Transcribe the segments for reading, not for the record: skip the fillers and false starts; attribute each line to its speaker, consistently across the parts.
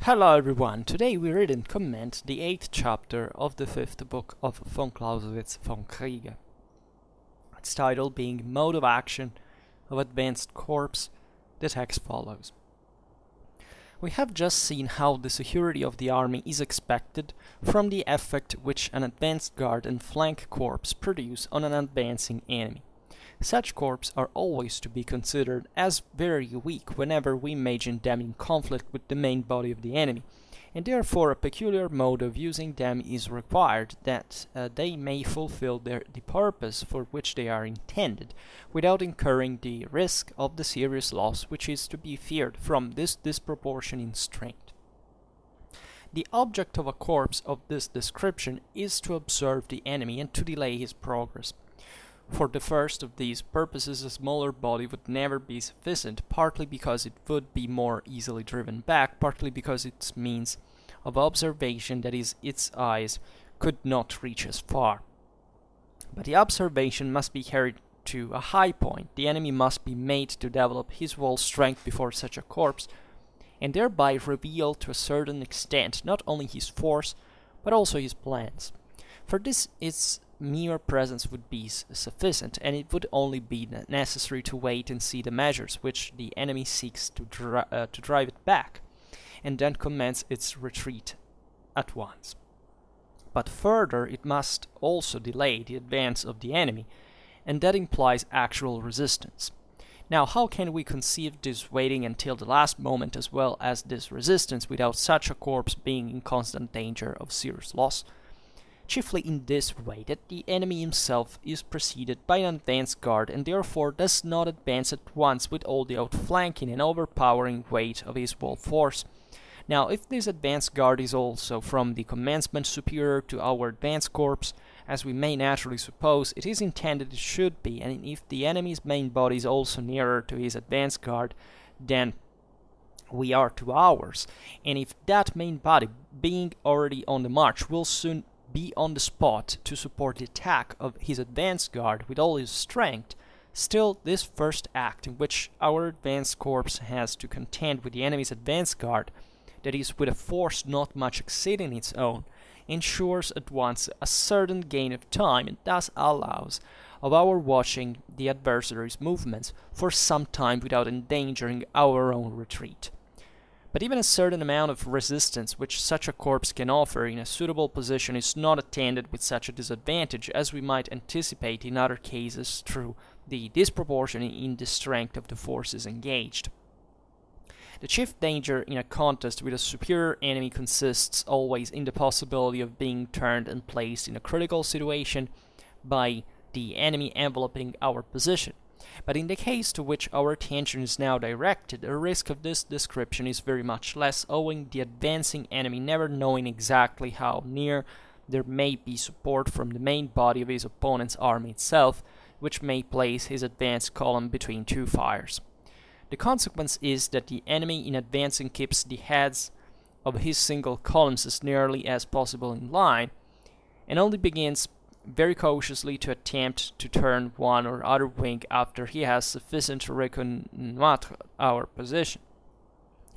Speaker 1: Hello everyone, today we read and comment the 8th chapter of the 5th book of von Clausewitz, Vom Kriege. Its title being Mode of Action of Advanced Corps. The text follows. We have just seen how the security of the army is expected from the effect which an advanced guard and flank corps produce on an advancing enemy. Such corps are always to be considered as very weak whenever we imagine them in conflict with the main body of the enemy, and therefore a peculiar mode of using them is required, that they may fulfill the purpose for which they are intended, without incurring the risk of the serious loss which is to be feared from this disproportion in strength. The object of a corps of this description is to observe the enemy and to delay his progress. For the first of these purposes, a smaller body would never be sufficient, partly because it would be more easily driven back, partly because its means of observation, that is, its eyes, could not reach as far. But the observation must be carried to a high point. The enemy must be made to develop his whole strength before such a corps, and thereby reveal to a certain extent not only his force, but also his plans. For this its mere presence would be sufficient, and it would only be necessary to wait and see the measures which the enemy seeks to drive it back, and then commence its retreat at once. But further, it must also delay the advance of the enemy, and that implies actual resistance. Now, how can we conceive this waiting until the last moment as well as this resistance without such a corps being in constant danger of serious loss? Chiefly in this way, that the enemy himself is preceded by an advance guard, and therefore does not advance at once with all the outflanking and overpowering weight of his whole force. Now, if this advance guard is also from the commencement superior to our advance corps, as we may naturally suppose it is intended it should be, and if the enemy's main body is also nearer to his advance guard than we are to ours, and if that main body, being already on the march, will soon be on the spot to support the attack of his advance guard with all his strength, still this first act in which our advance corps has to contend with the enemy's advance guard, that is, with a force not much exceeding its own, ensures at once a certain gain of time, and thus allows of our watching the adversary's movements for some time without endangering our own retreat. But even a certain amount of resistance which such a corps can offer in a suitable position is not attended with such a disadvantage as we might anticipate in other cases through the disproportion in the strength of the forces engaged. The chief danger in a contest with a superior enemy consists always in the possibility of being turned and placed in a critical situation by the enemy enveloping our position. But in the case to which our attention is now directed, the risk of this description is very much less, owing the advancing enemy never knowing exactly how near there may be support from the main body of his opponent's army itself, which may place his advance column between two fires. The consequence is that the enemy in advancing keeps the heads of his single columns as nearly as possible in line, and only begins very cautiously to attempt to turn one or other wing after he has sufficient to reconnoitre our position.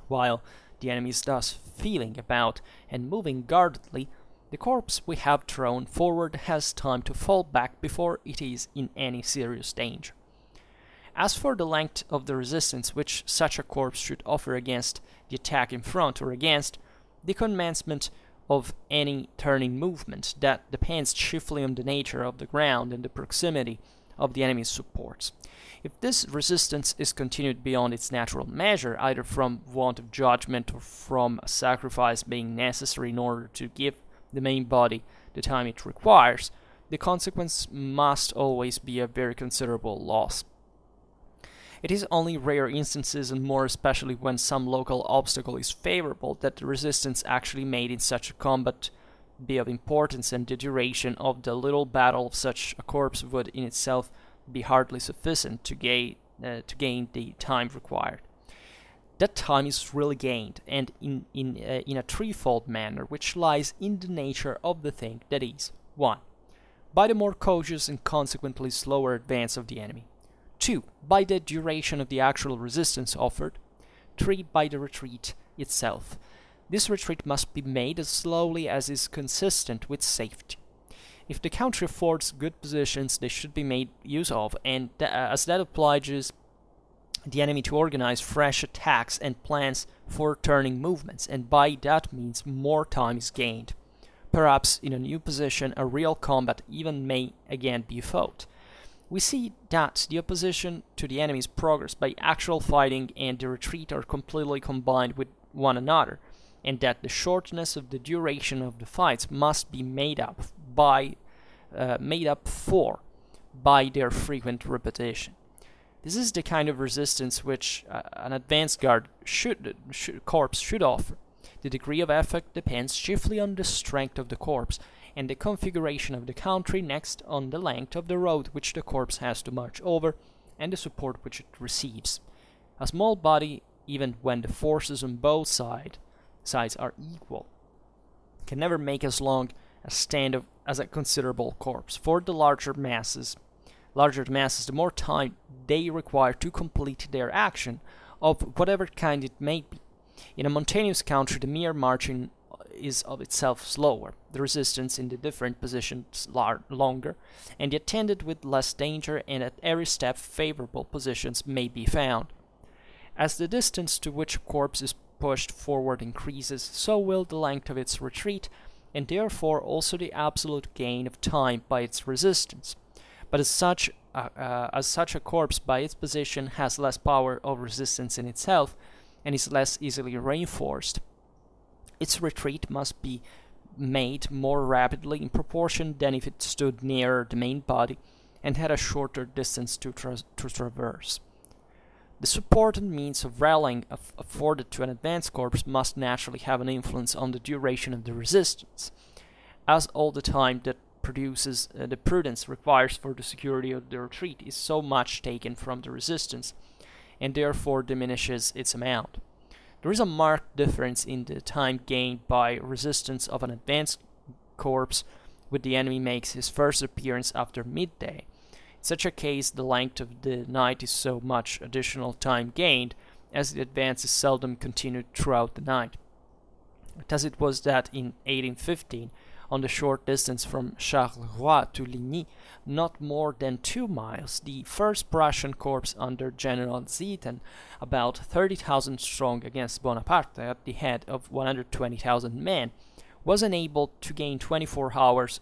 Speaker 1: While the enemy is thus feeling about and moving guardedly, the corps we have thrown forward has time to fall back before it is in any serious danger. As for the length of the resistance which such a corps should offer against the attack in front or against the commencement of any turning movement, that depends chiefly on the nature of the ground and the proximity of the enemy's supports. If this resistance is continued beyond its natural measure, either from want of judgment or from a sacrifice being necessary in order to give the main body the time it requires, the consequence must always be a very considerable loss. It is only rare instances, and more especially when some local obstacle is favorable, that the resistance actually made in such a combat be of importance, and the duration of the little battle of such a corps would in itself be hardly sufficient to gain the time required. That time is really gained, and in a threefold manner, which lies in the nature of the thing, that is, 1. By the more cautious and consequently slower advance of the enemy. 2. By the duration of the actual resistance offered. 3. By the retreat itself. This retreat must be made as slowly as is consistent with safety. If the country affords good positions, they should be made use of, and as that obliges the enemy to organize fresh attacks and plans for turning movements, and by that means more time is gained. Perhaps in a new position a real combat even may again be fought. We see that the opposition to the enemy's progress by actual fighting and the retreat are completely combined with one another, and that the shortness of the duration of the fights must be made up for by their frequent repetition. This is the kind of resistance which an advance guard corps should offer. The degree of effect depends chiefly on the strength of the corps and the configuration of the country, next on the length of the road which the corps has to march over and the support which it receives. A small body, even when the forces on both sides are equal, can never make as long a stand as a considerable corps. For the larger the masses, the more time they require to complete their action, of whatever kind it may be. In a mountainous country, the mere marching is of itself slower, the resistance in the different positions longer, and yet attended with less danger, and at every step favorable positions may be found. As the distance to which a corps is pushed forward increases, so will the length of its retreat, and therefore also the absolute gain of time by its resistance. But as such a corps by its position has less power of resistance in itself, and is less easily reinforced, its retreat must be made more rapidly in proportion than if it stood nearer the main body and had a shorter distance to traverse. The support and means of rallying afforded to an advance corps must naturally have an influence on the duration of the resistance, as all the time that produces the prudence requires for the security of the retreat is so much taken from the resistance, and therefore diminishes its amount. There is a marked difference in the time gained by resistance of an advanced corps when the enemy makes his first appearance after midday. In such a case, the length of the night is so much additional time gained, as the advance is seldom continued throughout the night. Thus it was that in 1815, on the short distance from Charleroi to Ligny, not more than 2 miles, the first Prussian corps under General Zieten, about 30,000 strong against Bonaparte at the head of 120,000 men, was enabled to gain 24 hours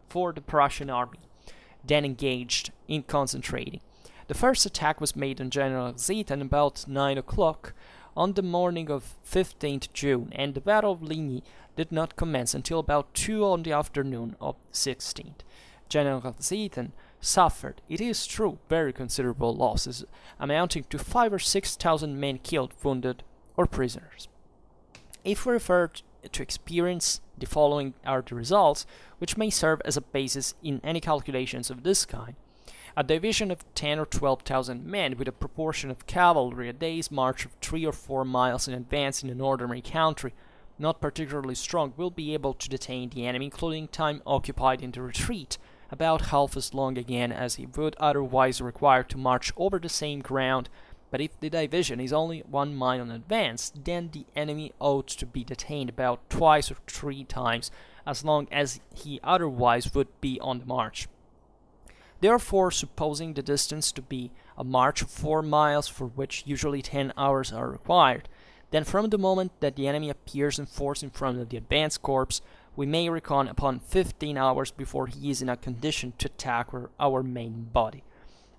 Speaker 1: for the Prussian army, then engaged in concentrating. The first attack was made on General Zieten about 9 o'clock on the morning of 15th June, and the Battle of Ligny did not commence until about 2 on the afternoon of 16th. General Zieten suffered, it is true, very considerable losses, amounting to 5,000 or 6,000 men killed, wounded, or prisoners. If we refer to experience, the following are the results, which may serve as a basis in any calculations of this kind. A division of 10,000 or 12,000 men with a proportion of cavalry, a day's march of 3 or 4 miles in advance in an ordinary country, not particularly strong, will be able to detain the enemy, including time occupied in the retreat, about half as long again as he would otherwise require to march over the same ground. But if the division is only 1 mile in advance, then the enemy ought to be detained about twice or 3 times as long as he otherwise would be on the march. Therefore, supposing the distance to be a march of 4 miles, for which usually 10 hours are required, then from the moment that the enemy appears in force in front of the advance corps, we may reckon upon 15 hours before he is in a condition to attack our main body.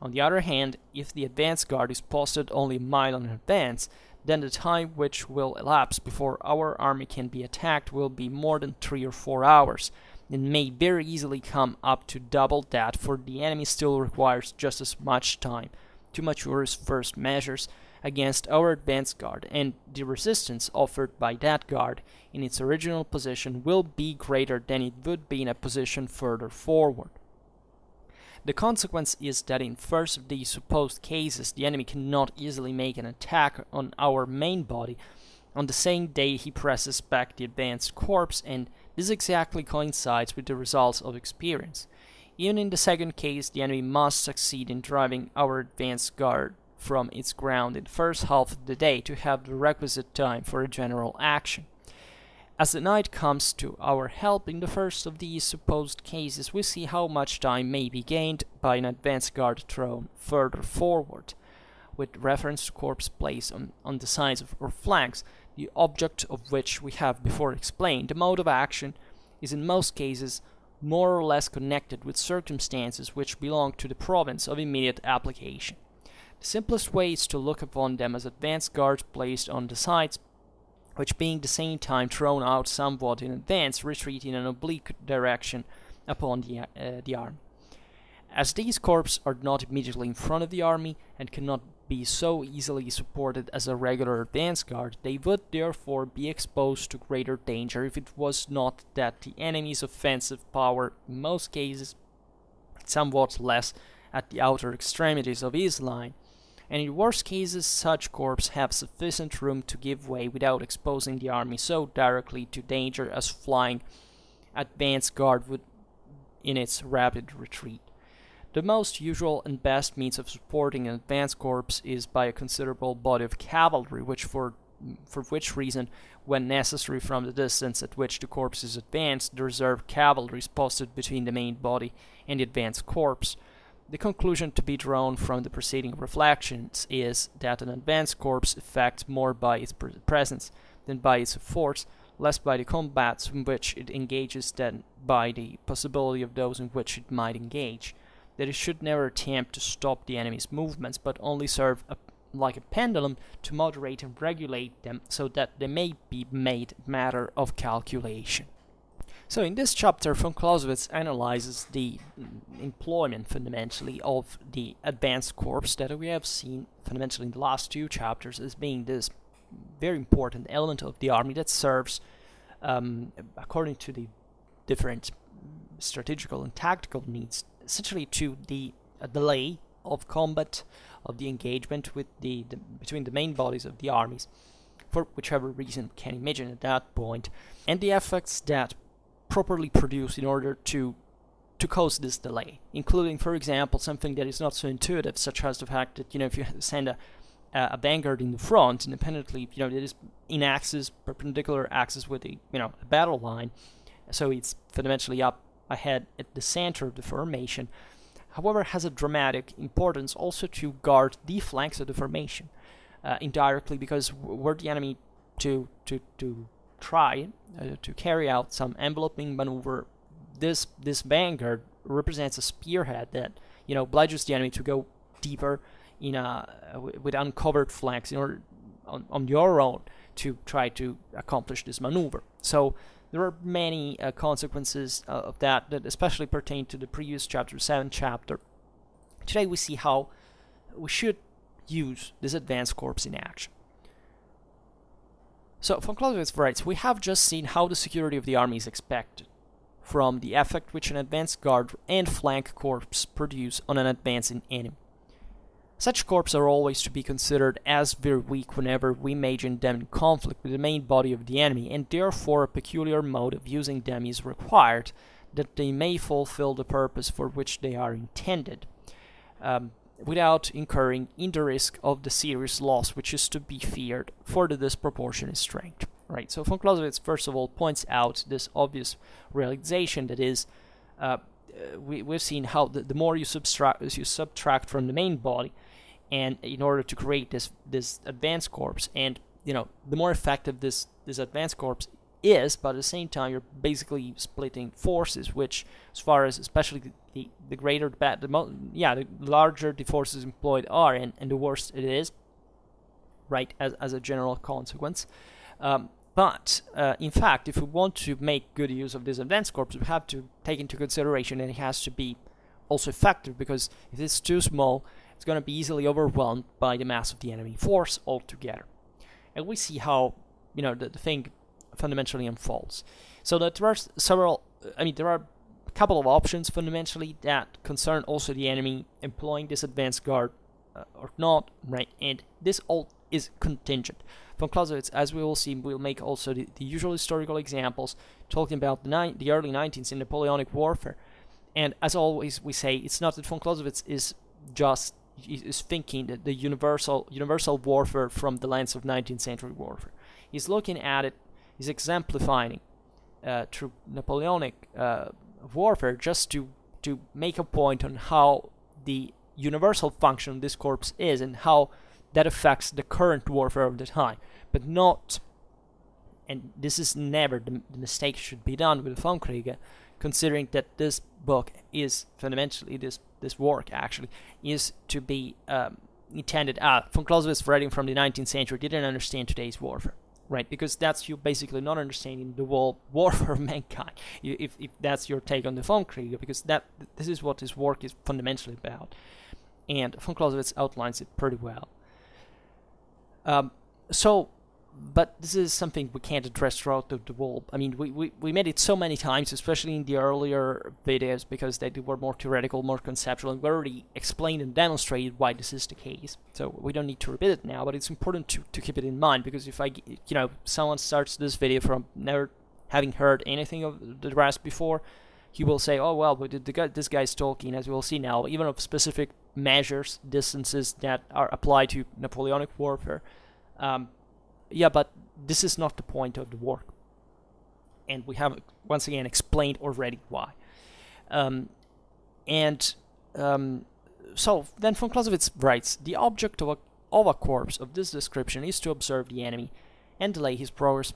Speaker 1: On the other hand, if the advance guard is posted only a mile in advance, then the time which will elapse before our army can be attacked will be more than 3 or 4 hours, and may very easily come up to double that, for the enemy still requires just as much time to mature his first measures against our advance guard, and the resistance offered by that guard in its original position will be greater than it would be in a position further forward. The consequence is that in first of these supposed cases the enemy cannot easily make an attack on our main body on the same day he presses back the advanced corps, and this exactly coincides with the results of experience. Even in the second case, the enemy must succeed in driving our advanced guard from its ground in the first half of the day to have the requisite time for a general action. As the knight comes to our help in the first of these supposed cases, we see how much time may be gained by an advance guard thrown further forward. With reference to corps placed on the sides or flanks, the object of which we have before explained, the mode of action is in most cases more or less connected with circumstances which belong to the province of immediate application. The simplest way is to look upon them as advance guards placed on the sides, which being at the same time thrown out somewhat in advance, retreat in an oblique direction upon the army. As these corps are not immediately in front of the army and cannot be so easily supported as a regular advance guard, they would therefore be exposed to greater danger if it was not that the enemy's offensive power, in most cases, somewhat less at the outer extremities of his line, and in worse cases such corps have sufficient room to give way without exposing the army so directly to danger as flying advance guard would in its rapid retreat. The most usual and best means of supporting an advance corps is by a considerable body of cavalry, which for which reason, when necessary from the distance at which the corps is advanced, the reserve cavalry is posted between the main body and the advance corps. The conclusion to be drawn from the preceding reflections is that an advance corps affects more by its presence than by its force, less by the combats in which it engages than by the possibility of those in which it might engage. That it should never attempt to stop the enemy's movements, but only serve like a pendulum to moderate and regulate them so that they may be made matter of calculation. So in this chapter, von Clausewitz analyzes the employment fundamentally of the advance corps that we have seen fundamentally in the last two chapters as being this very important element of the army that serves according to the different strategical and tactical needs, essentially to the delay of combat, of the engagement with between the main bodies of the armies, for whichever reason we can imagine at that point, and the effects that properly produced in order to cause this delay, including, for example, something that is not so intuitive, such as the fact that, if you send a vanguard in the front, independently, that is in axis, perpendicular axis with a battle line, so it's fundamentally up ahead at the center of the formation, however, has a dramatic importance also to guard the flanks of the formation indirectly, because were the enemy to try to carry out some enveloping maneuver, this vanguard represents a spearhead that obliges the enemy to go deeper with uncovered flanks in order on your own to try to accomplish this maneuver. So there are many consequences of that especially pertain to the previous chapter, 7th chapter. Today we see how we should use this advance corps in action. So von Clausewitz writes, we have just seen how the security of the army is expected from the effect which an advance guard and flank corps produce on an advancing enemy. Such corps are always to be considered as very weak whenever we imagine them in conflict with the main body of the enemy, and therefore a peculiar mode of using them is required, that they may fulfill the purpose for which they are intended, without incurring in the risk of the serious loss which is to be feared for the disproportionate strength. Right. So von Clausewitz first of all points out this obvious realization that is, we've seen how the more you subtract from the main body, and in order to create this advance corps, and the more effective this advance corps is, but at the same time you're basically splitting forces, which, as far as especially the greater the larger the forces employed are, and the worse it is, right, as a general consequence. But in fact, if we want to make good use of this advance corps, we have to take into consideration that it has to be also effective, because if it's too small, it's going to be easily overwhelmed by the mass of the enemy force altogether. And we see how the thing fundamentally unfolds. So that there are a couple of options fundamentally that concern also the enemy employing this advance guard or not, right? And this all is contingent. Von Clausewitz, as we will see, will make also the usual historical examples, talking about the early 19th in Napoleonic warfare. And as always, we say it's not that von Clausewitz is thinking that the universal warfare from the lens of 19th century warfare. He's looking at it is exemplifying through Napoleonic warfare, just to make a point on how the universal function of this corps is and how that affects the current warfare of the time, but not, and this is never the mistake should be done with Vom Kriege, considering that this book is fundamentally, this work actually, is to be intended at, von Clausewitz, writing from the 19th century, didn't understand today's warfare, right? Because that's you basically not understanding the whole warfare of mankind, if that's your take on the Vom Kriege, because this is what this work is fundamentally about. And von Clausewitz outlines it pretty well. But this is something we can't address throughout the whole. I mean, we made it so many times, especially in the earlier videos, because they were more theoretical, more conceptual, and we already explained and demonstrated why this is the case. So we don't need to repeat it now, but it's important to keep it in mind, because if someone starts this video from never having heard anything of the rest before, he will say, oh well, but this guy's talking, as we'll see now, even of specific measures, distances that are applied to Napoleonic warfare. Yeah, but this is not the point of the work, and we have once again explained already why. So then von Clausewitz writes, the object of a corps of this description is to observe the enemy and delay his progress.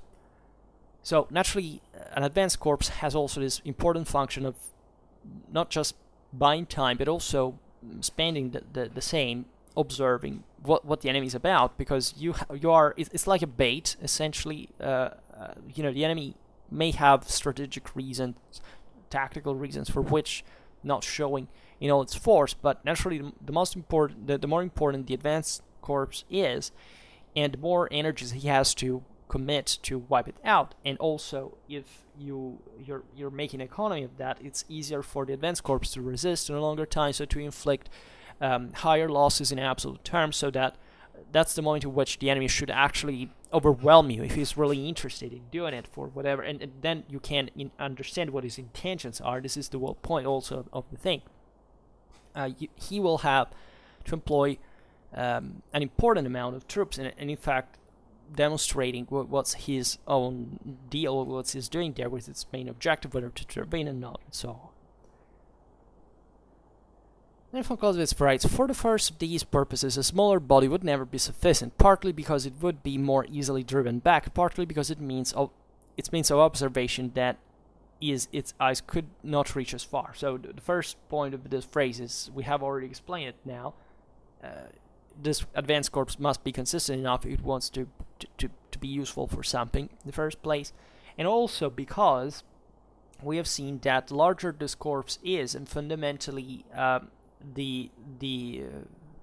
Speaker 1: So naturally, an advanced corps has also this important function of not just buying time, but also spending the same observing what the enemy is about, because it's like a bait essentially. The enemy may have strategic reasons, tactical reasons for which not showing all its force, but naturally the more important the advanced corps is, and the more energies he has to commit to wipe it out. And also, if you're making economy of that, it's easier for the advanced corps to resist in a longer time, so to inflict higher losses in absolute terms, so that's the moment in which the enemy should actually overwhelm you if he's really interested in doing it for whatever, and then you can understand what his intentions are. This is the whole point also of the thing. He will have to employ an important amount of troops, and in fact demonstrating what's his own deal, what he's doing there with its main objective, whether to intervene or not, and so on. Then von Clausewitz writes, for the first of these purposes, a smaller body would never be sufficient, partly because it would be more easily driven back, partly because its means of observation that its eyes could not reach as far. So the first point of this phrase is, we have already explained it now, this advanced corps must be consistent enough if it wants to be useful for something in the first place, and also because we have seen that the larger this corps is, and fundamentally the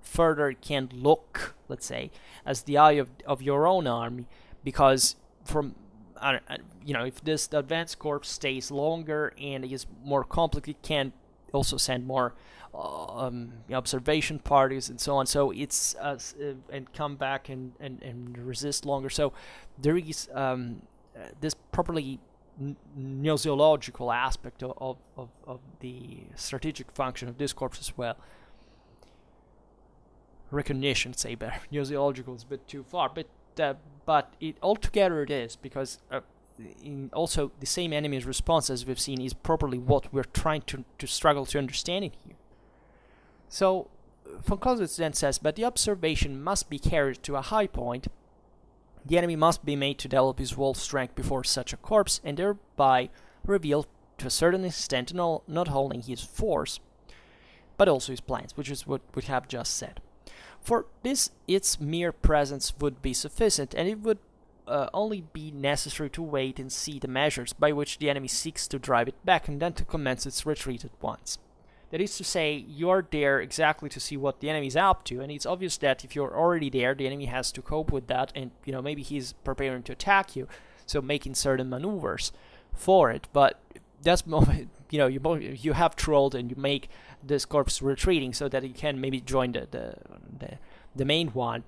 Speaker 1: further it can look, let's say, as the eye of your own army, because from if this advanced corps stays longer and is more complicated, can also send more observation parties and so on, so it's and come back and resist longer. So there is this properly gnosiological aspect of the strategic function of this corps as well. Recognition, say better. Gnosiological is a bit too far, but it altogether it is, because also the same enemy's response, as we've seen, is properly what we're trying to struggle to understand in here. So von Clausewitz then says, but the observation must be carried to a high point. The enemy must be made to develop his whole strength before such a corps, and thereby reveal to a certain extent not only his force, but also his plans, which is what we have just said. For this, its mere presence would be sufficient, and it would only be necessary to wait and see the measures by which the enemy seeks to drive it back, and then to commence its retreat at once. That is to say, you're there exactly to see what the enemy is up to, and it's obvious that if you're already there, the enemy has to cope with that, and maybe he's preparing to attack you, so making certain maneuvers for it. But that's you have trolled, and you make this corps retreating so that you can maybe join the main one,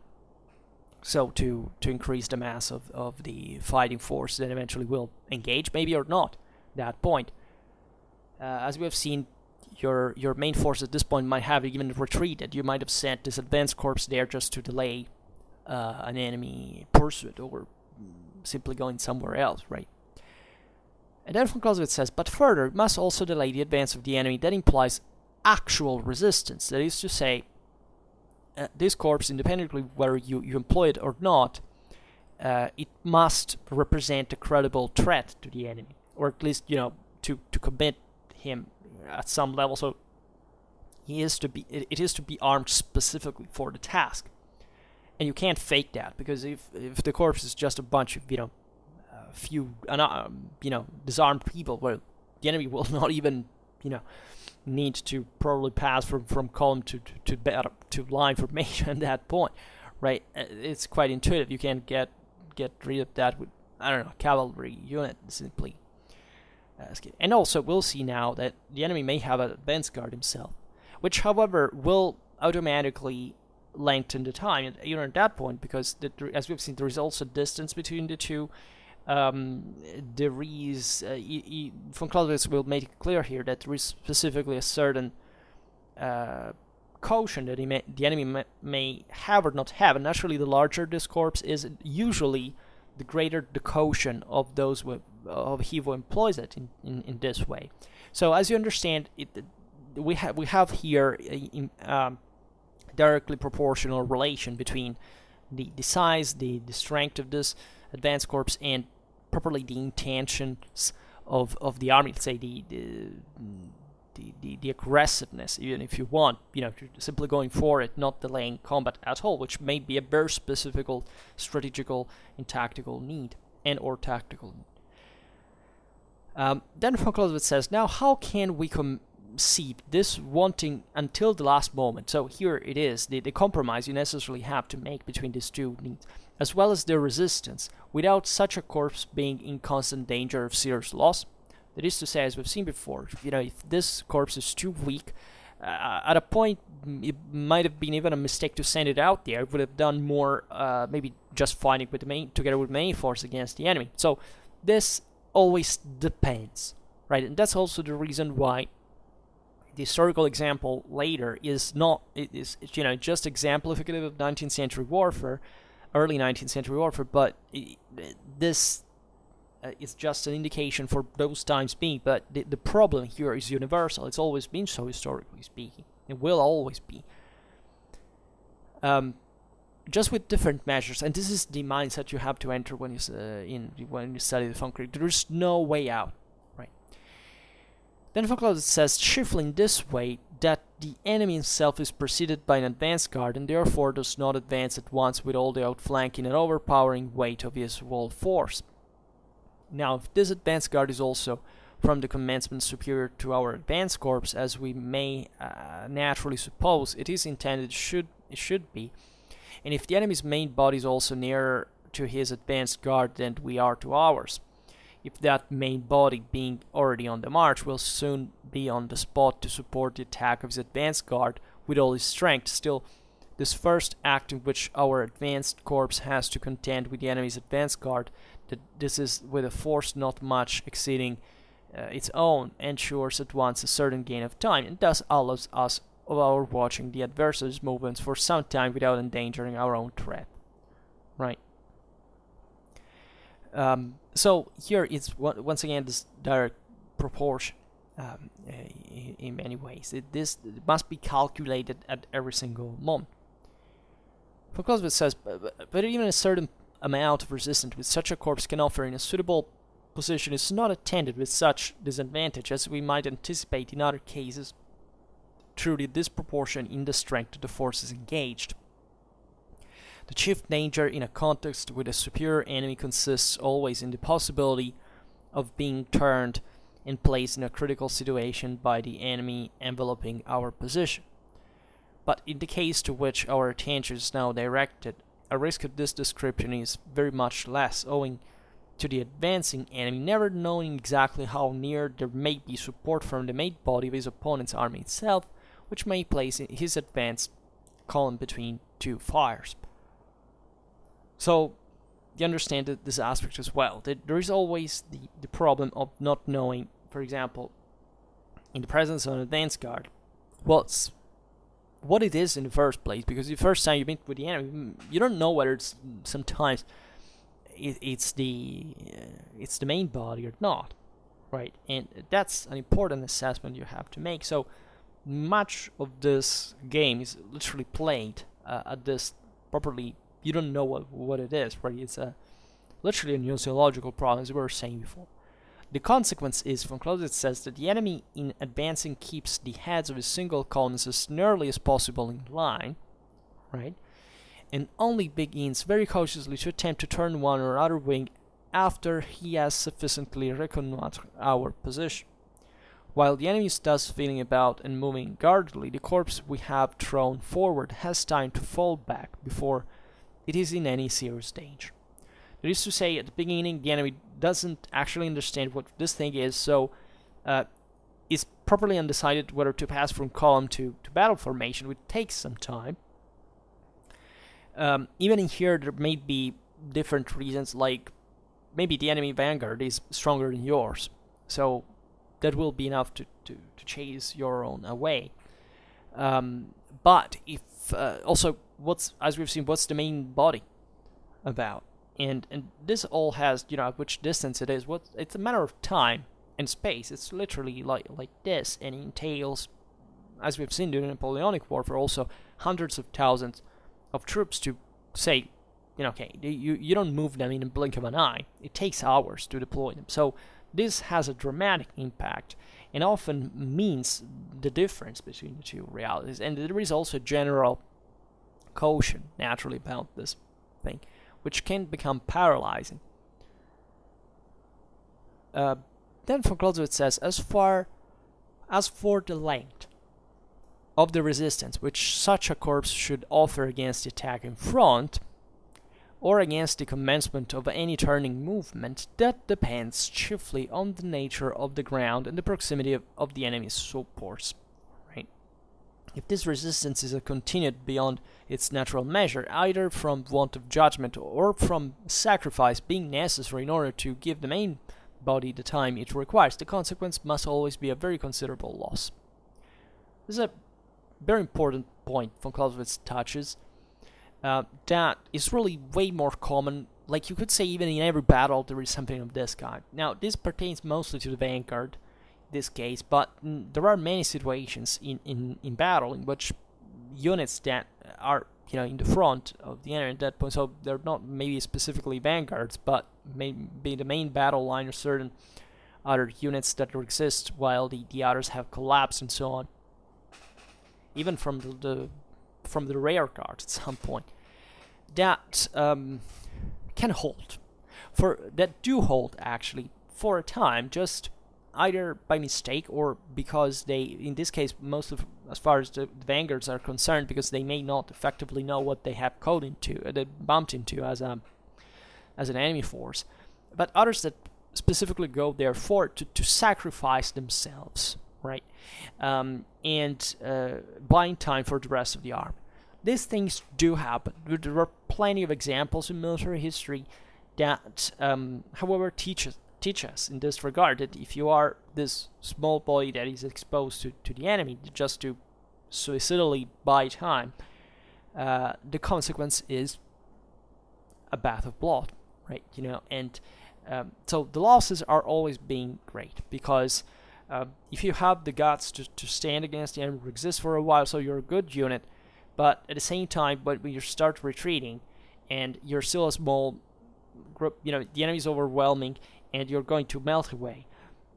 Speaker 1: so to increase the mass of the fighting force that eventually will engage, maybe or not, that point. As we have seen, your main force at this point might have even retreated. You might have sent this advanced corps there just to delay an enemy pursuit, or simply going somewhere else, right? And then von Clausewitz says, but further, it must also delay the advance of the enemy. That implies actual resistance. That is to say, this corps, independently whether you employ it or not, it must represent a credible threat to the enemy, or at least, to commit him at some level. So it is to be armed specifically for the task, and you can't fake that, because if the corps is just a bunch of few disarmed people, well, the enemy will not even need to probably pass from column to line formation at that point, right? It's quite intuitive. You can get rid of that with, I don't know, cavalry unit simply. And also we'll see now that the enemy may have an advance guard himself, which however will automatically lengthen the time at that point, because as we've seen, there is also distance between the two. There is von Clausewitz will make it clear here that there is specifically a certain quotient that the enemy may have or not have, and naturally the larger this corps is, usually the greater the quotient of those of he who employs it in this way. So as you understand, we have here a directly proportional relation between the size, the strength of this advanced corps, and properly the intentions of the army. Let's say the aggressiveness, even if you want, simply going for it, not delaying combat at all, which may be a very specific strategical and tactical need, or tactical need. Then von Clausewitz says, now how can we conceive this wanting until the last moment? So here it is, the compromise you necessarily have to make between these two needs, as well as their resistance, without such a corps being in constant danger of serious loss. That is to say, as we've seen before, if this corps is too weak, at a point it might have been even a mistake to send it out there. It would have done more, maybe just fighting together with main force against the enemy. So this always depends, right? And that's also the reason why the historical example later is just exemplificative of 19th century warfare, early 19th century warfare, but this is just an indication for those times being. But the problem here is universal. It's always been so, historically speaking. It will always be. Just with different measures, and this is the mindset you have to enter when you study the Vom Kriege. There is no way out, right? Then von Clausewitz says, chiefly in this way, that the enemy himself is preceded by an advance guard, and therefore does not advance at once with all the outflanking and overpowering weight of his whole force. Now, if this advance guard is also from the commencement superior to our advance corps, as we may naturally suppose it is intended it should be, and if the enemy's main body is also nearer to his advance guard than we are to ours, if that main body, being already on the march, will soon be on the spot to support the attack of his advance guard with all his strength, still this first act in which our advanced corps has to contend with the enemy's advance guard, that this is with a force not much exceeding its own, ensures at once a certain gain of time, and thus allows us of our watching the adversary's movements for some time without endangering our own threat. Right. So here it's once again this direct proportion in many ways. This must be calculated at every single moment. Von Clausewitz says, but even a certain amount of resistance which such a corps can offer in a suitable position is not attended with such disadvantage as we might anticipate in other cases through the disproportion in the strength of the forces engaged. The chief danger in a context with a superior enemy consists always in the possibility of being turned and placed in a critical situation by the enemy enveloping our position. But in the case to which our attention is now directed, a risk of this description is very much less, owing to the advancing enemy never knowing exactly how near there may be support from the main body of his opponent's army itself, which may place his advance column between two fires. So you understand that this aspect as well, that there is always the problem of not knowing, for example, in the presence of an advance guard, what it is in the first place, because the first time you meet with the enemy, you don't know whether it's sometimes it's the main body or not, right? And that's an important assessment you have to make. So much of this game is literally played at this properly. You don't know what it is, right? It's literally a sociological problem, as we were saying before. The consequence is, von Clausewitz says, that the enemy in advancing keeps the heads of his single columns as nearly as possible in line, right? And only begins very cautiously to attempt to turn one or other wing after he has sufficiently reconnoitred our position. While the enemy is thus feeling about and moving guardedly, the corps we have thrown forward has time to fall back before it is in any serious danger. That is to say, at the beginning, the enemy doesn't actually understand what this thing is, so is properly undecided whether to pass from column to battle formation, which takes some time. Even in here, there may be different reasons, like maybe the enemy vanguard is stronger than yours, so that will be enough to chase your own away. But if also, as we've seen, what's the main body about? And this all has, at which distance it is. It's a matter of time and space. It's literally like this, and it entails, as we've seen during the Napoleonic warfare, also hundreds of thousands of troops to say, okay, you don't move them in a blink of an eye. It takes hours to deploy them. So this has a dramatic impact and often means the difference between the two realities. And there is also a general caution, naturally, about this thing, which can become paralyzing. Then von Clausewitz says, as for the length of the resistance which such a corps should offer against the attack in front, or against the commencement of any turning movement, that depends chiefly on the nature of the ground and the proximity of the enemy's supports. Right? If this resistance is continued beyond its natural measure, either from want of judgment or from sacrifice being necessary in order to give the main body the time it requires, the consequence must always be a very considerable loss. This is a very important point von Clausewitz touches. That is really way more common. Like, you could say even in every battle there is something of this kind. Now, this pertains mostly to the vanguard, in this case, but there are many situations in battle in which units that are in the front of the enemy at that point, so they're not maybe specifically vanguards, but maybe the main battle line or certain other units that exist while the others have collapsed and so on. Even from the rear guard at some point, that can hold, that do hold actually for a time, just either by mistake or because they, in this case, as far as the vanguards are concerned, because they may not effectively know what they have they bumped into as an enemy force, but others that specifically go there to sacrifice themselves, right, and buying time for the rest of the army. These things do happen. There are plenty of examples in military history that, however, teach us in this regard, that if you are this small body that is exposed to the enemy just to suicidally buy time, the consequence is a bath of blood, right? And so the losses are always being great, because if you have the guts to stand against the enemy, resist for a while, so you're a good unit, but at the same time, when you start retreating and you're still a small group, the enemy is overwhelming, and you're going to melt away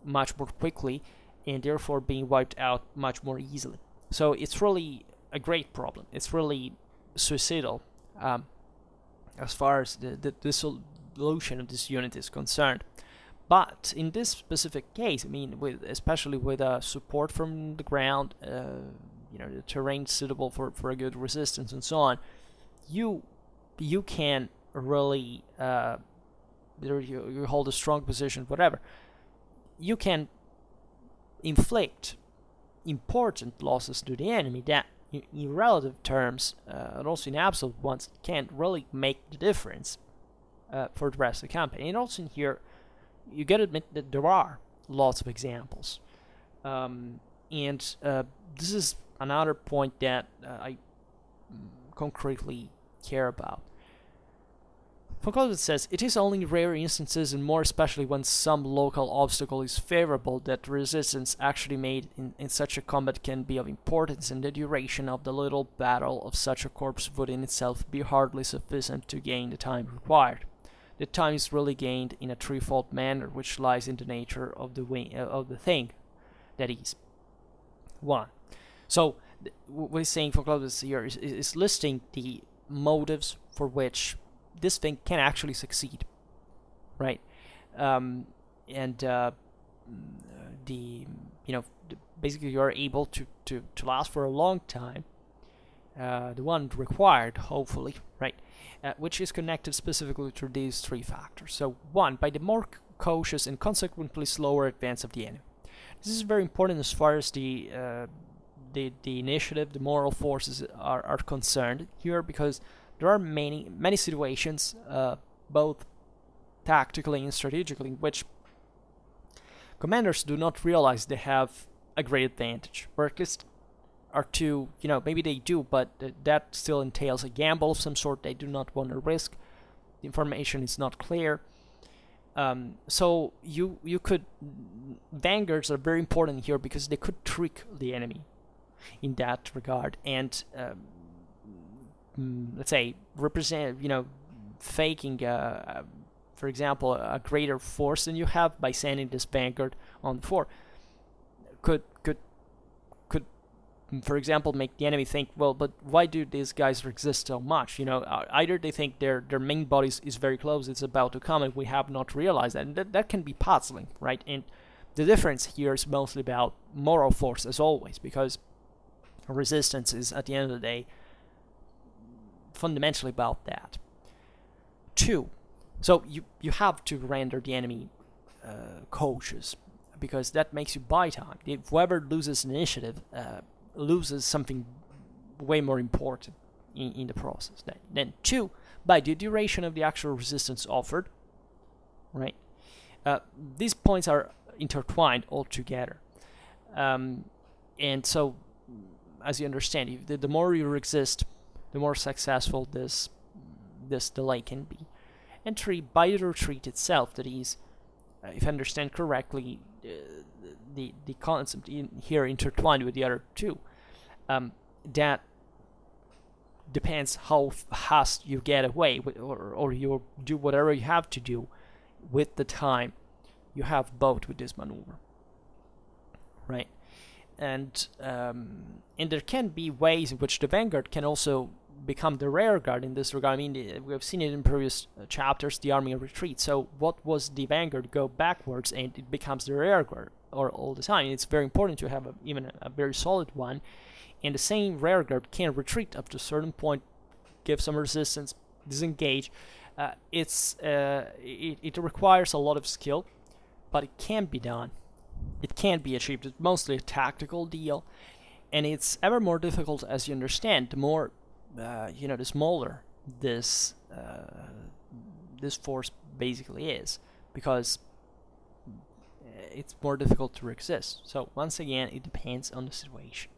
Speaker 1: much more quickly, and therefore being wiped out much more easily. So it's really a great problem. It's really suicidal as far as the solution of this unit is concerned. But in this specific case, especially with support from the ground, the terrain suitable for a good resistance and so on, you can really you hold a strong position, whatever. You can inflict important losses to the enemy that, in relative terms, and also in absolute ones, can't really make the difference for the rest of the campaign. And also in here, you gotta admit that there are lots of examples. And this is another point that I concretely care about. Von Clausewitz says, it is only in rare instances, and more especially when some local obstacle is favorable, that resistance actually made in such a combat can be of importance, and the duration of the little battle of such a corps would in itself be hardly sufficient to gain the time required. The time is really gained in a threefold manner, which lies in the nature of the thing, that is, 1. So, what he's saying von Clausewitz here is listing the motives for which this thing can actually succeed, right? Basically you're able to last for a long time, the one required, hopefully, right? Which is connected specifically to these three factors. So 1, by the more cautious and consequently slower advance of the enemy. This is very important as far as the initiative, the moral forces are concerned here, because there are many situations, both tactically and strategically, in which commanders do not realize they have a great advantage, or at least are too, maybe they do, but that still entails a gamble of some sort they do not want to risk. The information is not clear. So you could, vanguards are very important here because they could trick the enemy in that regard, and let's say represent, faking, for example, a greater force than you have by sending this vanguard on the fore, could for example make the enemy think, well, but why do these guys resist so much? Either they think their main body is very close, it's about to come, and we have not realized that, and that can be puzzling, right? And the difference here is mostly about moral force, as always, because resistance is, at the end of the day, fundamentally about that. 2, so you have to render the enemy cautious, because that makes you buy time. If whoever loses initiative loses something way more important in the process. Then 2, by the duration of the actual resistance offered, right? These points are intertwined altogether, and so, as you understand, the more you resist, the more successful this delay can be. And 3, by the retreat itself, that is, if I understand correctly, the concept here intertwined with the other 2, that depends how fast you get away, or you do whatever you have to do with the time you have both with this maneuver, right? And there can be ways in which the vanguard can also become the rear guard in this regard. I mean, we've seen it in previous chapters, the army of retreat. So what was the vanguard go backwards, and it becomes the rear guard all the time. It's very important to have even a very solid one, and the same rear guard can retreat up to a certain point, give some resistance, disengage. It requires a lot of skill, but it can be done. It can be achieved. It's mostly a tactical deal, and it's ever more difficult, as you understand. The more the smaller this force basically is, because it's more difficult to resist. So once again, it depends on the situation.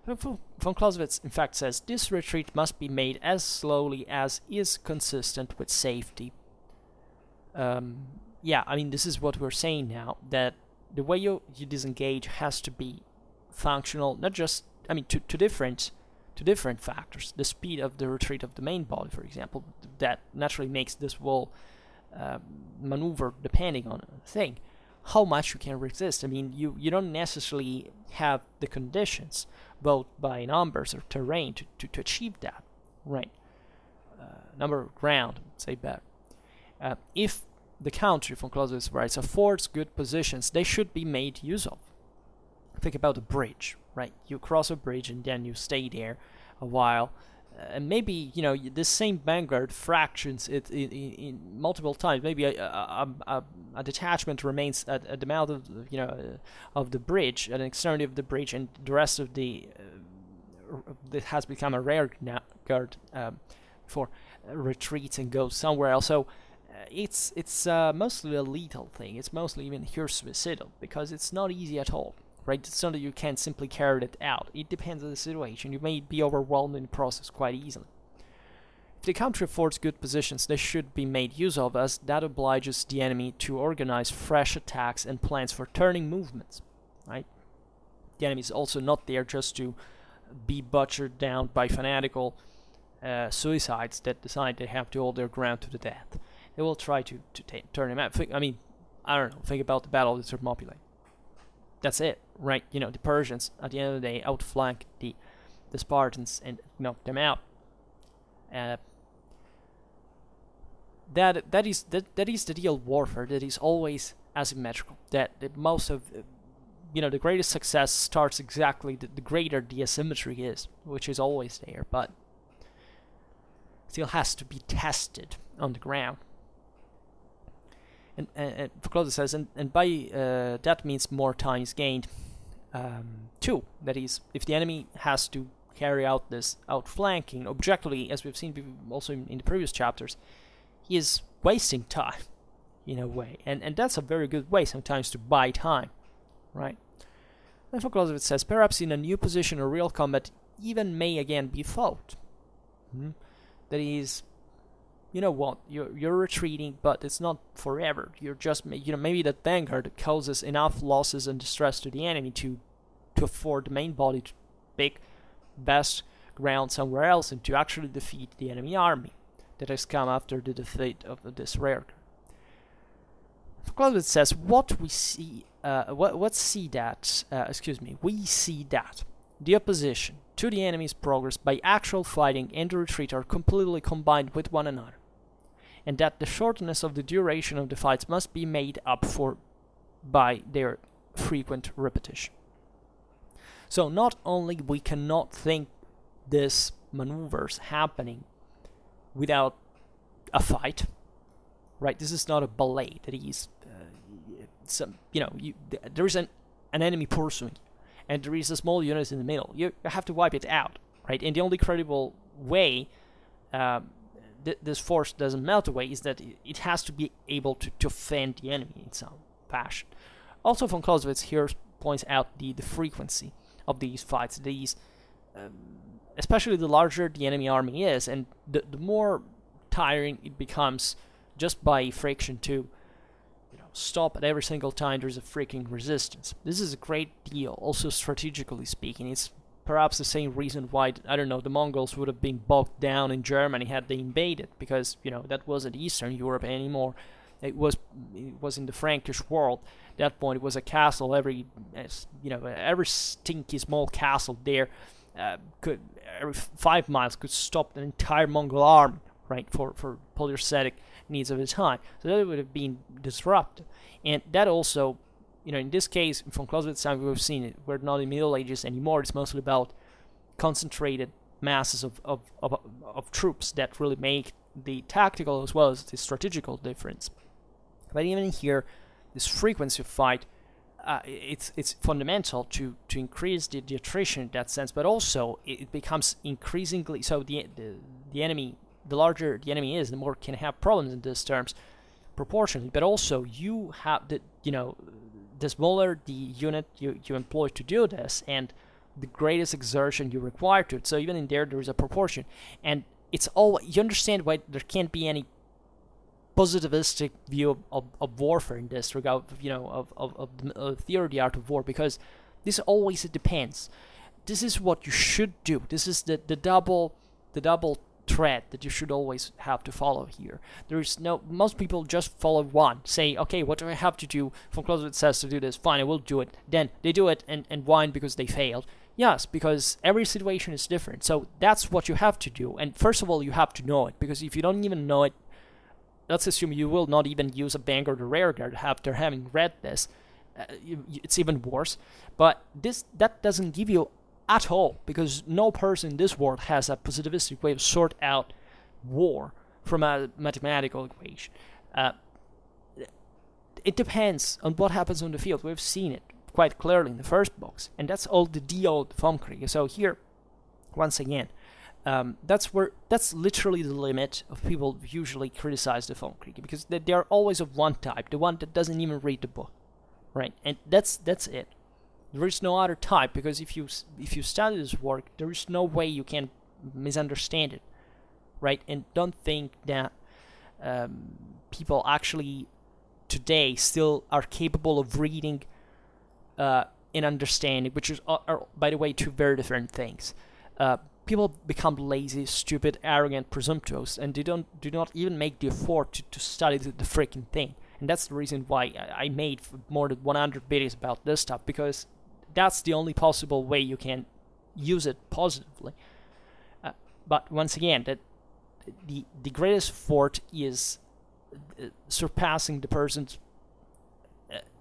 Speaker 1: Von Clausewitz, in fact, says this retreat must be made as slowly as is consistent with safety. Yeah, I mean, this is what we're saying now, that the way you disengage has to be functional, not just, I mean, to different factors. The speed of the retreat of the main body, for example, that naturally makes this whole maneuver depending on a thing. How much you can resist. I mean, you don't necessarily have the conditions, both by numbers or terrain, to achieve that, right? Number of ground, say better. If the country, von Clausewitz writes, affords good positions, they should be made use of. Think about a bridge, right? You cross a bridge and then you stay there a while, and maybe this same vanguard fractions it in multiple times. Maybe a detachment remains at the mouth of of the bridge, at an extremity of the bridge, and the rest of the that has become a rear guard for retreats and goes somewhere else. So it's mostly a lethal thing. It's mostly even here suicidal, because it's not easy at all. Right, it's not that you can't simply carry it out. It depends on the situation. You may be overwhelmed in the process quite easily. the country affords good positions, they should be made use of, as that obliges the enemy to organize fresh attacks and plans for turning movements, right? The enemy is also not there just to be butchered down by fanatical suicides that decide they have to hold their ground to the death. They will try to turn him out. I don't know, think about the Battle of the Thermopylae. That's it, right? You know, the Persians, at the end of the day, outflanked the Spartans and knocked them out. That is the real warfare. That is always asymmetrical. That most of the greatest success starts exactly the greater the asymmetry is, which is always there, but still has to be tested on the ground. And Clausewitz says, and by that means more time is gained. Two, that is, if the enemy has to carry out this outflanking, objectively, as we've seen also in the previous chapters, he is wasting time, in a way. And that's a very good way sometimes to buy time, right? And von Clausewitz says, perhaps in a new position or real combat even may again be fought. That is, you know what, you're retreating, but it's not forever. You're just, maybe that vanguard causes enough losses and distress to the enemy to afford the main body to pick best ground somewhere else and to actually defeat the enemy army that has come after the defeat of this rearguard. Clausewitz says, we see that the opposition to the enemy's progress by actual fighting and the retreat are completely combined with one another, and that the shortness of the duration of the fights must be made up for by their frequent repetition. So not only we cannot think these maneuvers happening without a fight, right? This is not a ballet. That is, there is an enemy pursuing, and there is a small unit in the middle. You have to wipe it out, right? And the only credible way this force doesn't melt away is that it has to be able to fend the enemy in some fashion. Also, von Clausewitz here points out the frequency of these fights. Especially the larger the enemy army is, and the more tiring it becomes just by friction to stop at every single time there's a freaking resistance. This is a great deal, also strategically speaking. It's perhaps the same reason why, I don't know, the Mongols would have been bogged down in Germany had they invaded, because, that wasn't Eastern Europe anymore. It was in the Frankish world. At that point, it was a castle. Every stinky small castle there could, every 5 miles, could stop an entire Mongol army, right, for polyurcetic needs of the time. So that would have been disruptive. And that also, in this case, from Clausewitz's time, we've seen it. We're not in Middle Ages anymore. It's mostly about concentrated masses of troops that really make the tactical as well as the strategical difference. But even here, this frequency of fight, it's fundamental to increase the attrition in that sense, but also it becomes increasingly so the enemy, the larger the enemy is, the more can have problems in these terms proportionally. But also you have the smaller the unit you employ to do this, and the greatest exertion you require to it. So even in there is a proportion, and it's all, you understand why there can't be any positivistic view of warfare in this regard, of the theory of the art of war, because this always depends. This is what you should do. This is the double thread that you should always have to follow here. There is most people just follow one, say, okay, what do I have to do? Von Clausewitz says to do this, fine, I will do it. Then they do it and whine because they failed. Yes, because every situation is different. So that's what you have to do. And first of all, you have to know it, because if you don't even know it, let's assume you will not even use a vanguard or rearguard after having read this. It's even worse. But that doesn't give you at all, because no person in this world has a positivistic way of sort out war from a mathematical equation. It depends on what happens on the field. We've seen it quite clearly in the first books, and that's all the deal of the Vom Kriege. So here, once again, that's literally the limit of people who usually criticize the Vom Kriege, because they are always of one type, the one that doesn't even read the book, right? And that's it. There is no other type, because if you study this work, there is no way you can misunderstand it, right? And don't think that people actually today still are capable of reading and understanding, which are, by the way, two very different things. People become lazy, stupid, arrogant, presumptuous, and do not even make the effort to study the freaking thing. And that's the reason why I made more than 100 videos about this stuff, because that's the only possible way you can use it positively. But once again, that the greatest effort is surpassing the person's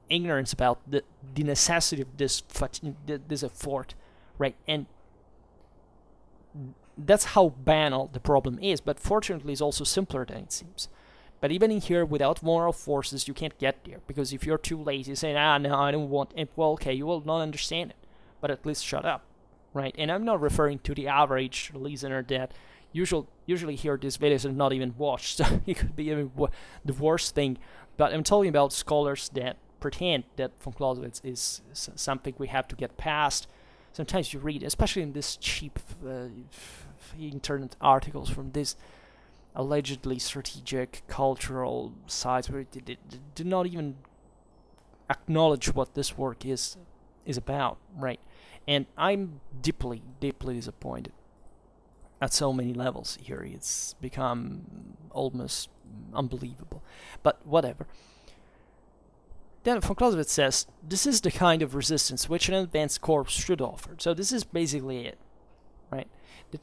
Speaker 1: ignorance about the necessity of this effort, right? And that's how banal the problem is, but fortunately it's also simpler than it seems. But even in here, without moral forces, you can't get there, because if you're too lazy, saying, no, I don't want it, well, okay, you will not understand it, but at least shut up, right? And I'm not referring to the average listener that usually hear these videos and not even watch, so it could be even the worst thing. But I'm talking about scholars that pretend that von Clausewitz is something we have to get past. Sometimes you read, especially in this cheap internet articles from this allegedly strategic cultural sites, where they do not even acknowledge what this work is about, right? And I'm deeply, deeply disappointed at so many levels here. It's become almost unbelievable. But whatever. Then von Clausewitz says, this is the kind of resistance which an advanced corps should offer. So this is basically it, right? The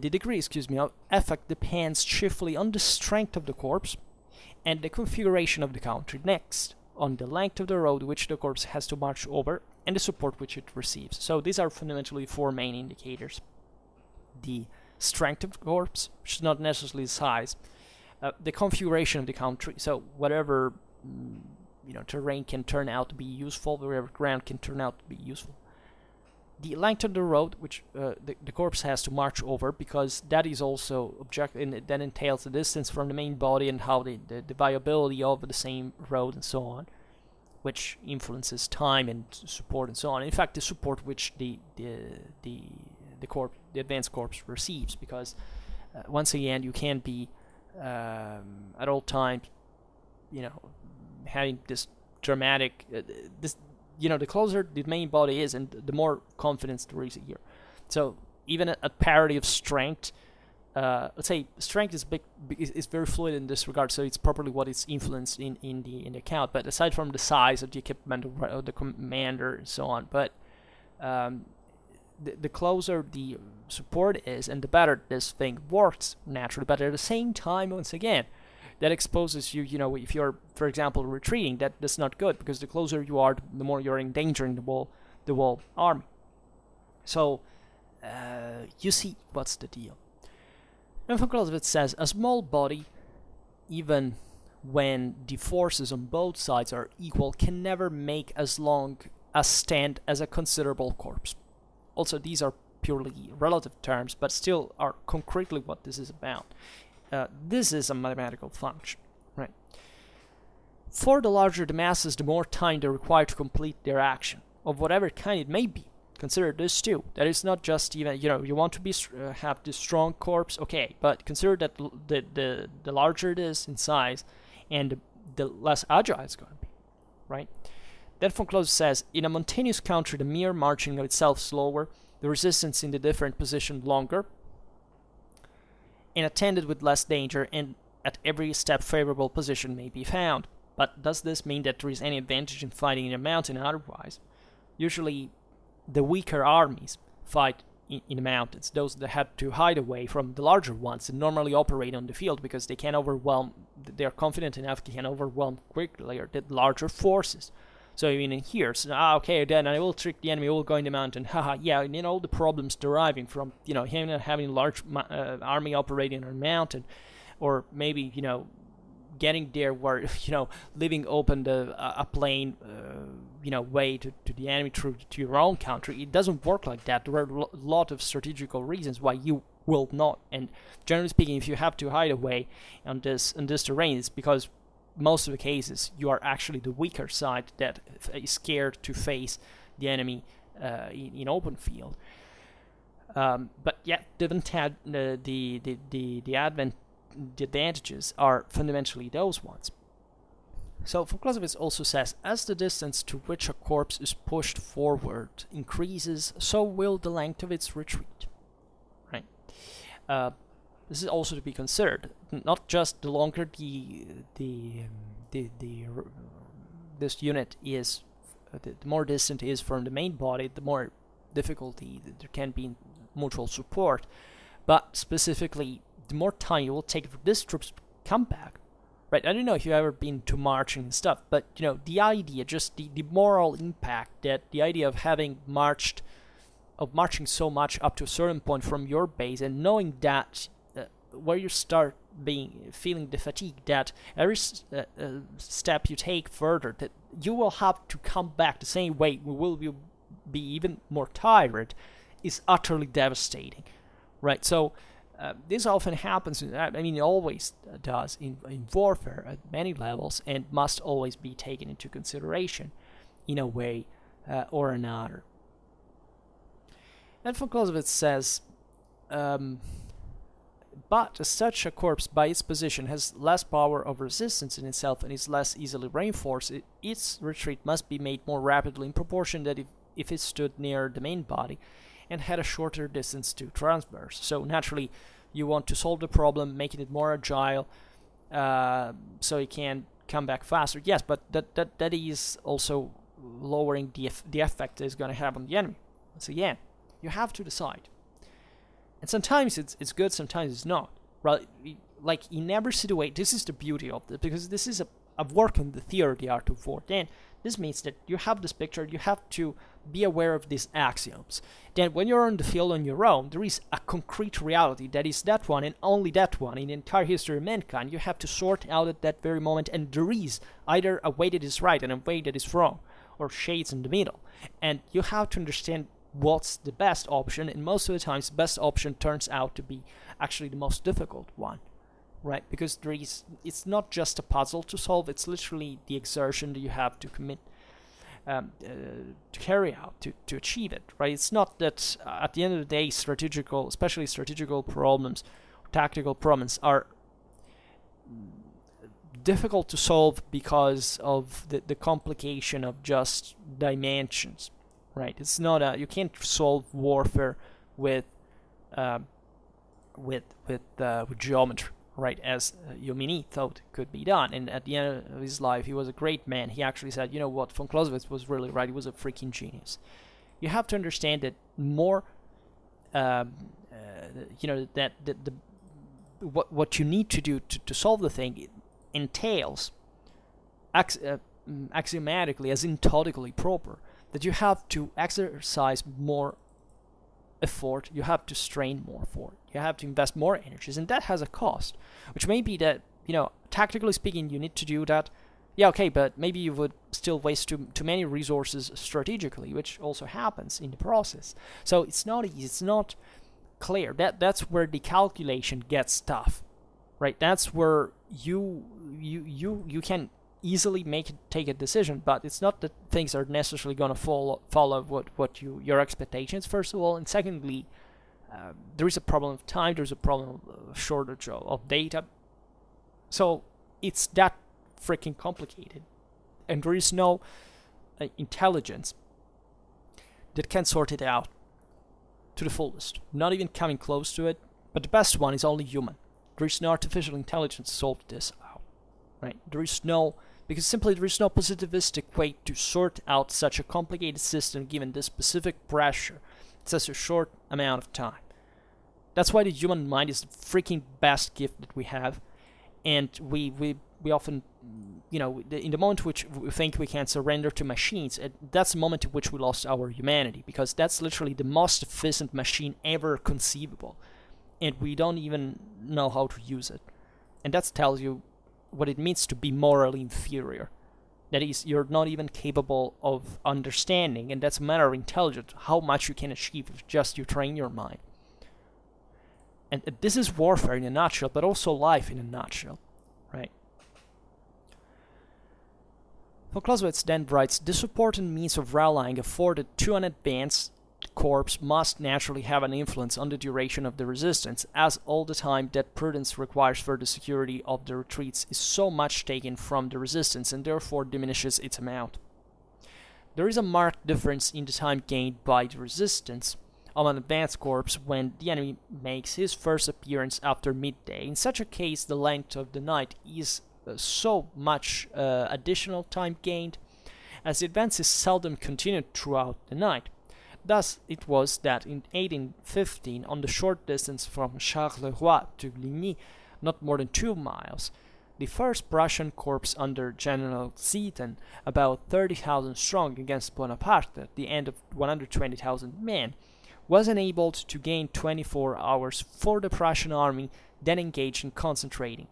Speaker 1: degree of effect depends chiefly on the strength of the corps and the configuration of the country. Next, on the length of the road which the corps has to march over and the support which it receives. So these are fundamentally four main indicators. The strength of the corps, which is not necessarily the size. The configuration of the country, so whatever terrain can turn out to be useful, wherever ground can turn out to be useful. The length of the road, which the corps has to march over, because that is also objective, and that entails the distance from the main body and how the viability of the same road and so on, which influences time and support and so on. In fact, the support which the advanced corps receives, because once again, you can't be at all times, having this dramatic, the closer the main body is, and the more confidence there is here. So even a parity of strength, let's say strength is very fluid in this regard, so it's properly what is influenced in the account. But aside from the size of the equipment of the commander and so on, but the closer the support is, and the better this thing works naturally. But at the same time, once again, that exposes you, if you're, for example, retreating, that's not good, because the closer you are, the more you're endangering the whole army. So, you see what's the deal. And von Clausewitz says, a small body, even when the forces on both sides are equal, can never make as long a stand as a considerable corps. Also, these are purely relative terms, but still are concretely what this is about. This is a mathematical function, right? For the larger the masses, the more time they require to complete their action, of whatever kind it may be. Consider this too, that it's not just even, you want to be have this strong corps, okay, but consider that the larger it is in size, and the less agile it's going to be, right? Then von Clausewitz says, in a mountainous country, the mere marching of itself slower, the resistance in the different position longer, and attended with less danger, and at every step favorable position may be found. But does this mean that there is any advantage in fighting in a mountain otherwise? Usually, the weaker armies fight in the mountains, those that had to hide away from the larger ones and normally operate on the field, because they are confident enough they can overwhelm quickly the larger forces. So even in here, okay, then I will trick the enemy, we'll go in the mountain, haha, yeah, and all the problems deriving from, him having a large army operating on a mountain, or maybe, getting there where, leaving open a plain, way to the enemy through to your own country. It doesn't work like that. There are a lot of strategical reasons why you will not, and generally speaking, if you have to hide away on this terrain, it's because most of the cases, you are actually the weaker side that is scared to face the enemy in open field. But yet, the advantages are fundamentally those ones. So von Clausewitz also says, as the distance to which a corps is pushed forward increases, so will the length of its retreat. Right. This is also to be considered. Not just the longer this unit is, the more distant it is from the main body, the more difficulty there can be in mutual support. But specifically, the more time it will take for these troops to come back. Right, I don't know if you've ever been to marching and stuff, but the idea, just the moral impact that the idea of marching so much up to a certain point from your base, and knowing that where you start feeling the fatigue, that every step you take further, that you will have to come back the same way, we will be even more tired, is utterly devastating. Right, so this often happens, it always does in warfare at many levels, and must always be taken into consideration in a way or another. And von Clausewitz says, but as such a corps by its position has less power of resistance in itself and is less easily reinforced, its retreat must be made more rapidly in proportion that if it stood near the main body and had a shorter distance to traverse. So naturally, you want to solve the problem, making it more agile, so it can come back faster. Yes, but that is also lowering the effect it's going to have on the enemy. So again, you have to decide. And sometimes it's good, sometimes it's not. Right? Like in every situation, this is the beauty of it, because this is a work on the theory of the art of war. Then this means that you have this picture, you have to be aware of these axioms. Then when you're on the field on your own, there is a concrete reality that is that one and only that one in the entire history of mankind. You have to sort out at that very moment, and there is either a way that is right and a way that is wrong, or shades in the middle. And you have to understand what's the best option, and most of the times the best option turns out to be actually the most difficult one. Right, because it's not just a puzzle to solve, it's literally the exertion that you have to commit to carry out to achieve it. Right, it's not that at the end of the day, especially strategical problems, tactical problems are difficult to solve because of the complication of just dimensions. Right, it's not you can't solve warfare with geometry. Right, as Jomini thought could be done. And at the end of his life, he was a great man. He actually said, you know what, von Clausewitz was really right. He was a freaking genius. You have to understand that more, that what you need to do to solve the thing entails, axiomatically, as in totally proper, that you have to exercise more effort, you have to strain more for it, you have to invest more energies, and that has a cost, which may be that, tactically speaking, you need to do that. Yeah, okay, but maybe you would still waste too many resources strategically, which also happens in the process. So it's not easy, it's not clear. That's where the calculation gets tough, right? That's where you can easily take a decision, but it's not that things are necessarily going to follow what your expectations, first of all, and secondly, there is a problem of time, there's a problem of shortage of data, so it's that freaking complicated, and there is no intelligence that can sort it out to the fullest, not even coming close to it. But the best one is only human. There is no artificial intelligence to solve this out, right? Because simply there is no positivistic way to sort out such a complicated system given this specific pressure. It's such a short amount of time. That's why the human mind is the freaking best gift that we have, and we often, in the moment which we think we can surrender to machines, that's the moment in which we lost our humanity, because that's literally the most efficient machine ever conceivable, and we don't even know how to use it. And that tells you what it means to be morally inferior. That is, you're not even capable of understanding, and that's a matter of intelligence, how much you can achieve if just you train your mind. And this is warfare in a nutshell, but also life in a nutshell, right? Von Clausewitz then writes, the support and means of rallying afforded to an advance corps must naturally have an influence on the duration of the resistance, as all the time that prudence requires for the security of the retreats is so much taken from the resistance and therefore diminishes its amount. There is a marked difference in the time gained by the resistance of an advanced corps when the enemy makes his first appearance after midday. In such a case, the length of the night is so much additional time gained, as the advance is seldom continued throughout the night. Thus, it was that in 1815, on the short distance from Charleroi to Ligny, not more than 2 miles, the first Prussian corps under General Zieten, about 30,000 strong against Bonaparte, at the end of 120,000 men, was enabled to gain 24 hours for the Prussian army then engaged in concentrating.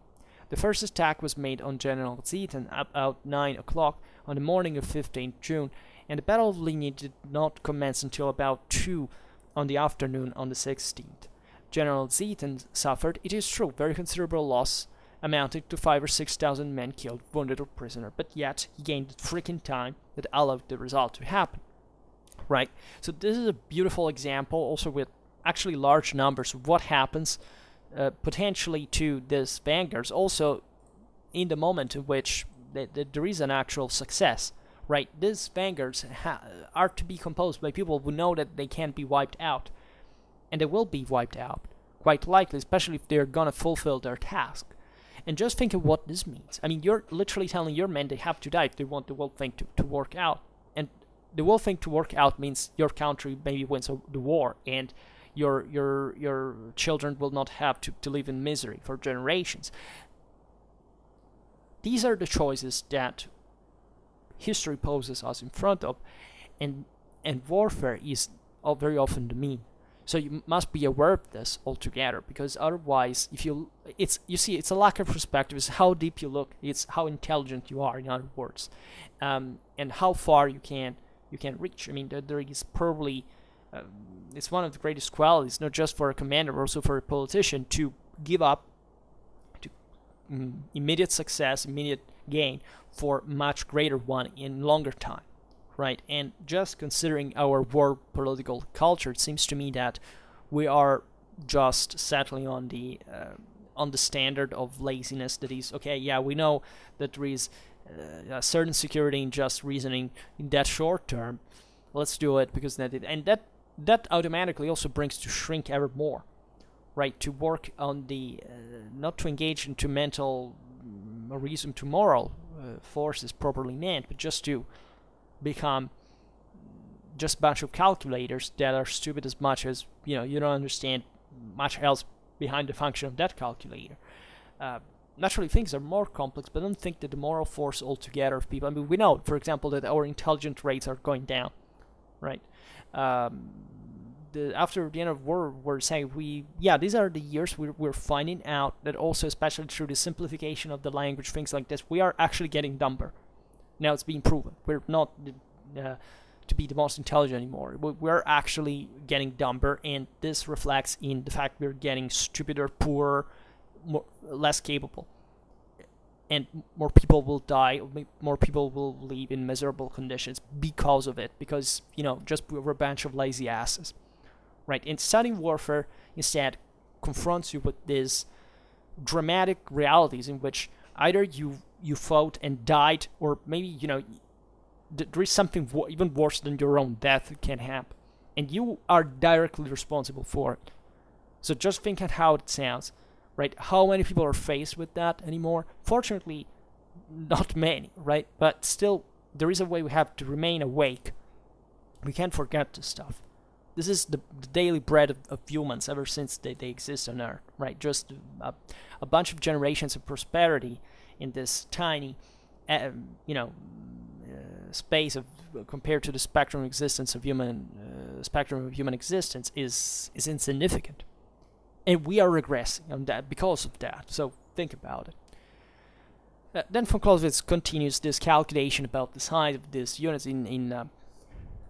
Speaker 1: The first attack was made on General Zieten about 9 o'clock on the morning of 15th June, and the Battle of Ligny did not commence until about 2 on the afternoon on the 16th. General Zieten suffered, it is true, very considerable loss, amounting to 5,000 or 6,000 men killed, wounded, or prisoner, but yet he gained the freaking time that allowed the result to happen. Right? So this is a beautiful example, also with actually large numbers, of what happens potentially to these vanguards, also in the moment in which there is an actual success. Right? These vanguards are to be composed by people who know that they can't be wiped out, and they will be wiped out, quite likely, especially if they're gonna fulfill their task. And just think of what this means. I mean, you're literally telling your men they have to die if they want the whole thing to work out. And the whole thing to work out means your country maybe wins the war, and your children will not have to live in misery for generations. These are the choices that history poses us in front of, and warfare is very often the mean. So you must be aware of this altogether, because otherwise, it's a lack of perspective. It's how deep you look. It's how intelligent you are, in other words, and how far you can reach. I mean, there is probably it's one of the greatest qualities, not just for a commander, but also for a politician, to give up to immediate success, immediate gain, for much greater one in longer time. Right, and just considering our war political culture, it seems to me that we are just settling on the standard of laziness. That is, okay, yeah, we know that there is a certain security in just reasoning in that short term. Let's do it because that automatically also brings to shrink ever more. Right, to work on the not to engage into mental reason to moral forces properly meant, but just to become just a bunch of calculators that are stupid as much as you don't understand much else behind the function of that calculator. Naturally, things are more complex, but I don't think that the moral force altogether of people. I mean, we know, for example, that our intelligence rates are going down, right? After the end of war, we're saying these are the years we're finding out that also, especially through the simplification of the language, things like this, we are actually getting dumber. Now it's being proven. We're not to be the most intelligent anymore. We're actually getting dumber, and this reflects in the fact we're getting stupider, poorer, less capable. And more people will die, more people will live in miserable conditions because of it, because, just we're a bunch of lazy asses. Right? And studying warfare instead confronts you with these dramatic realities in which either you fought and died, or maybe, there is something even worse than your own death that can happen. And you are directly responsible for it. So just think at how it sounds, right? How many people are faced with that anymore? Fortunately, not many, right? But still, there is a way we have to remain awake. We can't forget this stuff. This is the daily bread of humans ever since they exist on Earth, right? Just a bunch of generations of prosperity in this tiny, space of compared to the spectrum of existence of human existence is insignificant, and we are regressing on that because of that. So think about it. Then von Clausewitz continues this calculation about the size of these units in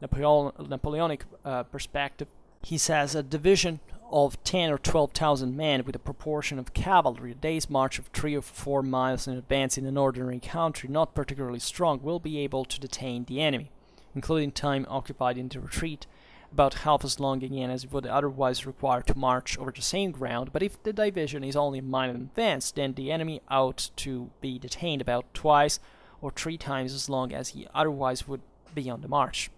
Speaker 1: Napoleonic perspective. He says a division of 10 or 12,000 men with a proportion of cavalry, a day's march of 3 or 4 miles in advance in an ordinary country not particularly strong, will be able to detain the enemy, including time occupied in the retreat, about half as long again as it would otherwise require to march over the same ground, but if the division is only a minor advance, then the enemy ought to be detained about twice or 3 times as long as he otherwise would be on the march.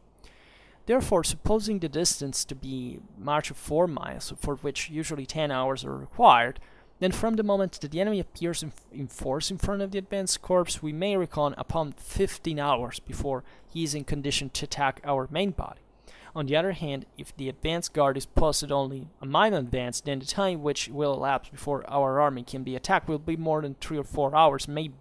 Speaker 1: Therefore, supposing the distance to be a march of 4 miles, for which usually 10 hours are required, then from the moment that the enemy appears in force in front of the advanced corps, we may reckon upon 15 hours before he is in condition to attack our main body. On the other hand, if the advance guard is posted only a mile in advance, then the time which will elapse before our army can be attacked will be more than 3 or 4 hours, may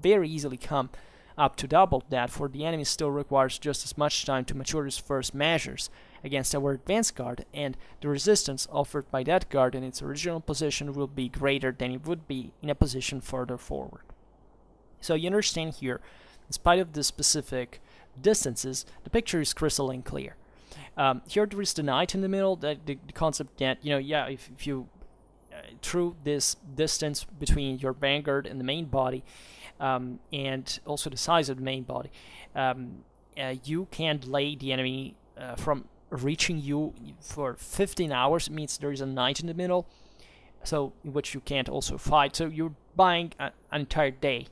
Speaker 1: very easily come up to double that, for the enemy still requires just as much time to mature his first measures against our advance guard, and the resistance offered by that guard in its original position will be greater than it would be in a position further forward. So you understand here, in spite of the specific distances, the picture is crystalline clear. Here there is the knight in the middle, the concept that, if you through this distance between your vanguard and the main body, and also the size of the main body, you can delay the enemy from reaching you for 15 hours. It means there is a knight in the middle, so in which you can't also fight. So you're buying an entire day.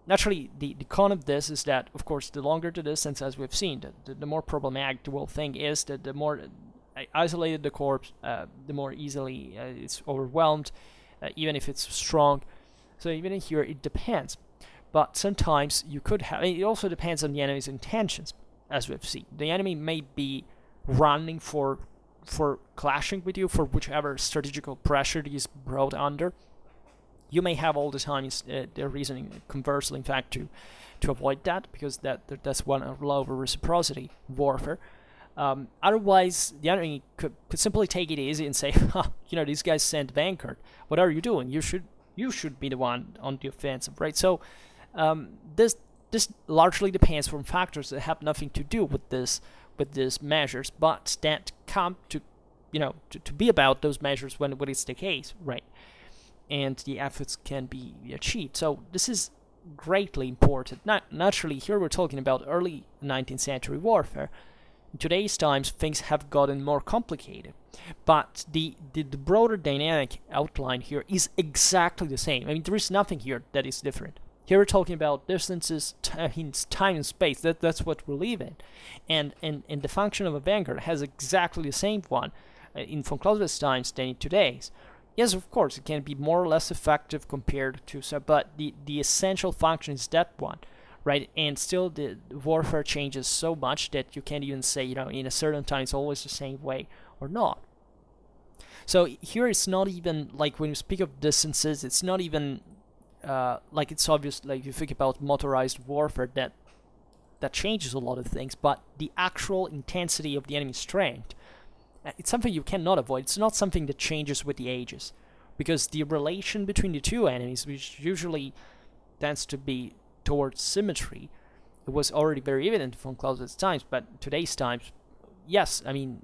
Speaker 1: Naturally, the con of this is that, of course, the longer the distance, as we've seen, the more problematic the whole thing is, that the more isolated the corps, the more easily it's overwhelmed, even if it's strong. So even in here, it depends. But sometimes you could have... it also depends on the enemy's intentions, as we've seen. The enemy may be running for clashing with you, for whichever strategical pressure he is brought under. You may have all the time their reasoning conversely, in fact, to avoid that, because that's one law of reciprocity warfare. Otherwise, the enemy could simply take it easy and say, these guys sent vanguard. What are you doing? You should be the one on the offensive, right? So this largely depends from factors that have nothing to do with these measures, but that come to be about those measures when it's the case, right? And the efforts can be achieved. So this is greatly important. Naturally, here we're talking about early 19th century warfare. In today's times, things have gotten more complicated, but the broader dynamic outline here is exactly the same. I mean, there is nothing here that is different. Here we're talking about distances, time and space. That's what we live in, and the function of a vanguard has exactly the same one in von Clausewitz's times than in today's. Yes, of course, it can be more or less effective compared to so, but the essential function is that one. Right, and still the warfare changes so much that you can't even say, in a certain time it's always the same way or not. So here it's not even, like when you speak of distances, it's not even like it's obvious, like if you think about motorized warfare, that changes a lot of things, but the actual intensity of the enemy's strength, it's something you cannot avoid. It's not something that changes with the ages, because the relation between the two enemies, which usually tends to be towards symmetry, it was already very evident from Clausewitz's times, but today's times, yes. I mean,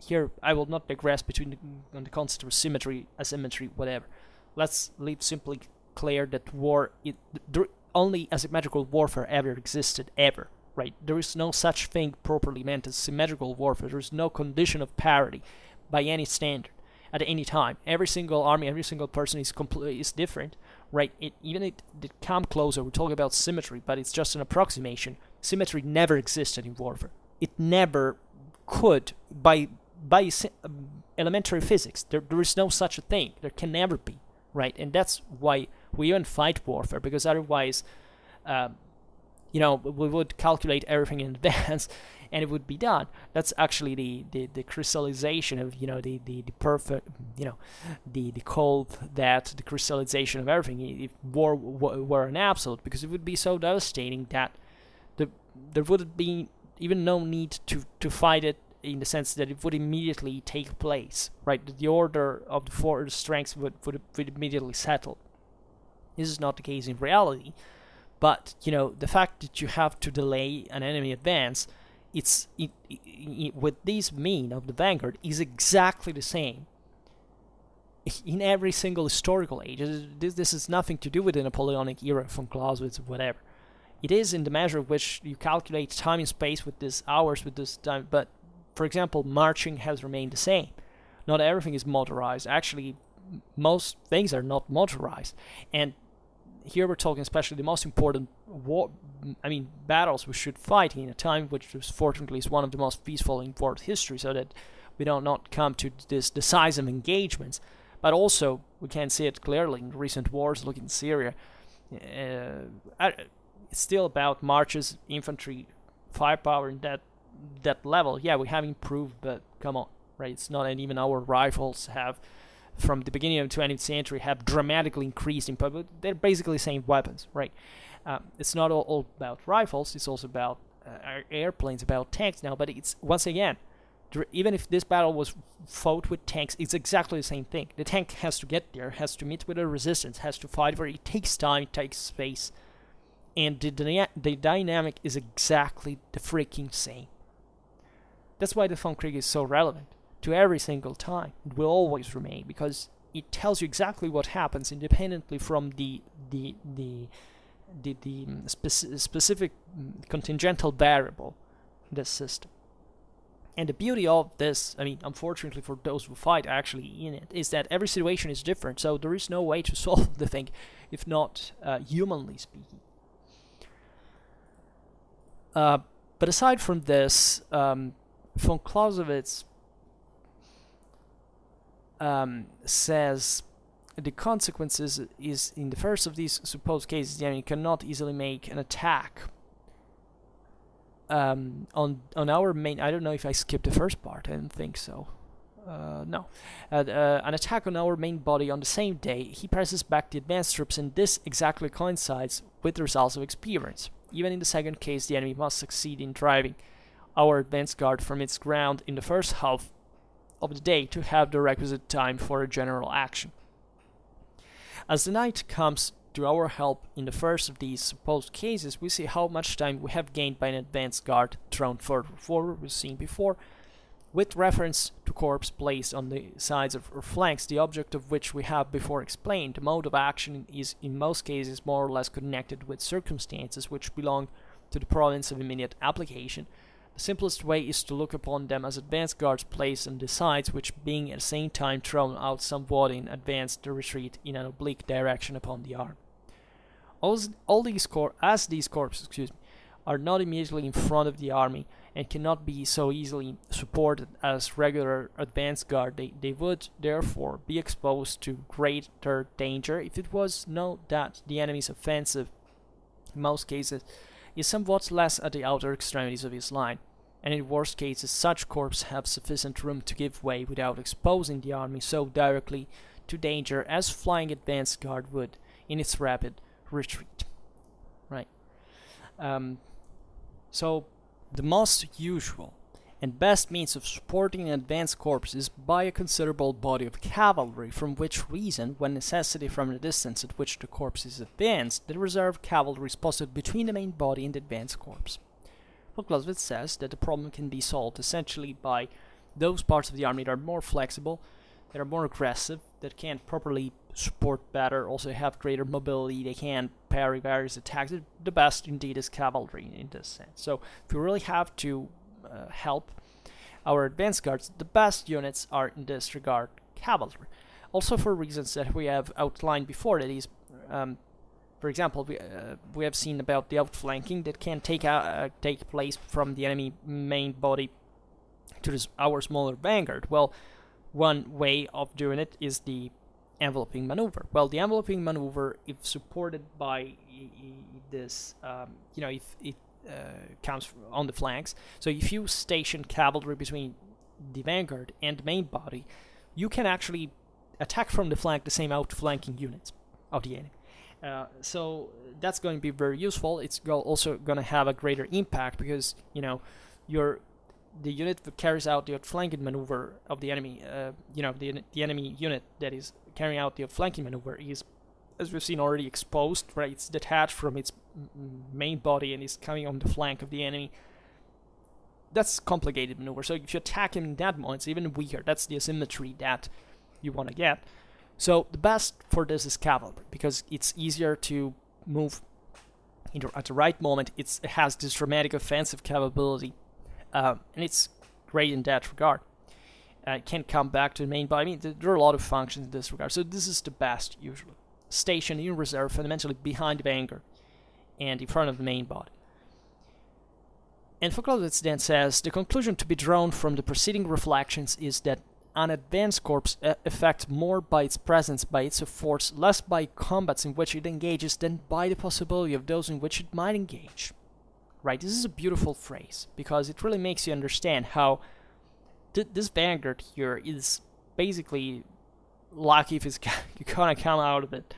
Speaker 1: here I will not digress on the concept of symmetry, asymmetry, whatever. Let's leave simply clear that only asymmetrical warfare ever existed, ever, right? There is no such thing properly meant as symmetrical warfare. There is no condition of parity by any standard at any time. Every single army, every single person is different, right? Even if it come closer, we're talking about symmetry, but it's just an approximation. Symmetry never existed in warfare. It never could by elementary physics. There is no such a thing. There can never be, right? And that's why we even fight warfare, because otherwise, we would calculate everything in advance, and it would be done. That's actually the crystallization of the perfect the code, that the crystallization of everything. If war were an absolute, because it would be so devastating that there would be even no need to fight it, in the sense that it would immediately take place, right? The order of the four strengths would immediately settle. This is not the case in reality, but the fact that you have to delay an enemy advance, with this mean of the vanguard, is exactly the same in every single historical age. This has nothing to do with the Napoleonic era, from Clausewitz or whatever. It is in the measure of which you calculate time and space with this hours, with this time, but for example, marching has remained the same. Not everything is motorized. Actually, most things are not motorized. And here we're talking especially the most important battles we should fight in a time which was, fortunately, is one of the most peaceful in world history, so that we don't not come to this decisive engagements. But also, we can see it clearly in recent wars. Look in Syria. It's still about marches, infantry, firepower in that level. Yeah, we have improved, but come on, right? It's not, and even our rifles have, from the beginning of the 20th century, have dramatically increased in power, but they're basically the same weapons, right? It's not all about rifles, it's also about airplanes, about tanks now, but it's, once again, even if this battle was fought with tanks, it's exactly the same thing. The tank has to get there, has to meet with a resistance, has to fight where it takes time, it takes space, and the dynamic is exactly the freaking same. That's why the Vom Kriege is so relevant to every single time. It will always remain, because it tells you exactly what happens independently from the specific contingental variable in this system. And the beauty of this, unfortunately for those who fight actually in it, is that every situation is different, so there is no way to solve the thing, if not humanly speaking. But aside from this, von Clausewitz says the consequences is, in the first of these supposed cases, the enemy cannot easily make an attack on our main. I don't know if I skipped the first part. I don't think so. No. An attack on our main body on the same day. He presses back the advanced troops, and this exactly coincides with the results of experience. Even in the second case, the enemy must succeed in driving our advance guard from its ground in the first half of the day to have the requisite time for a general action. As the night comes to our help in the first of these supposed cases, we see how much time we have gained by an advance guard thrown further forward, we've seen before, with reference to corps placed on the sides or flanks, the object of which we have before explained. The mode of action is in most cases more or less connected with circumstances which belong to the province of immediate application. The simplest way is to look upon them as advance guards placed on the sides, which being at the same time thrown out somewhat in advance to retreat in an oblique direction upon the arm. These corps are not immediately in front of the army and cannot be so easily supported as regular advance guard. They would therefore be exposed to greater danger if it was known that the enemy's offensive, in most cases, is somewhat less at the outer extremities of his line, and in worst cases such corps have sufficient room to give way without exposing the army so directly to danger as flying advance guard would in its rapid retreat. Right. So the most usual and best means of supporting an advance corps is by a considerable body of cavalry, from which reason, when necessity from the distance at which the corps is advanced, the reserve cavalry is posted between the main body and the advance corps. Von Clausewitz says that the problem can be solved essentially by those parts of the army that are more flexible, that are more aggressive, that can properly support better, also have greater mobility, they can parry various attacks. The best indeed is cavalry in this sense. So if we really have to help our advance guards, the best units are in this regard cavalry. Also for reasons that we have outlined before, that is, for example, we have seen about the outflanking that can take place from the enemy main body to our smaller vanguard. Well, one way of doing it is the enveloping maneuver. Well, the enveloping maneuver, if supported by this, if it comes on the flanks, so if you station cavalry between the vanguard and the main body, you can actually attack from the flank the same outflanking units of the enemy. So that's going to be very useful. It's also going to have a greater impact because, the unit that carries out the outflanking maneuver of the enemy, the enemy unit that is carrying out the outflanking maneuver is, as we've seen, already exposed, right? It's detached from its main body and is coming on the flank of the enemy. That's complicated maneuver. So if you attack him in that moment, it's even weaker. That's the asymmetry that you want to get. So the best for this is cavalry because it's easier to move at the right moment. It has this dramatic offensive capability. And it's great in that regard. Can come back to the main body. I mean, there are a lot of functions in this regard. So this is the best usually. Stationed in reserve, fundamentally behind the vanguard and in front of the main body. And von Clausewitz then says, the conclusion to be drawn from the preceding reflections is that an advanced corps affects more by its presence, by its force, less by combats in which it engages than by the possibility of those in which it might engage. Right? This is a beautiful phrase, because it really makes you understand how this vanguard here is basically lucky if it's gonna come out of it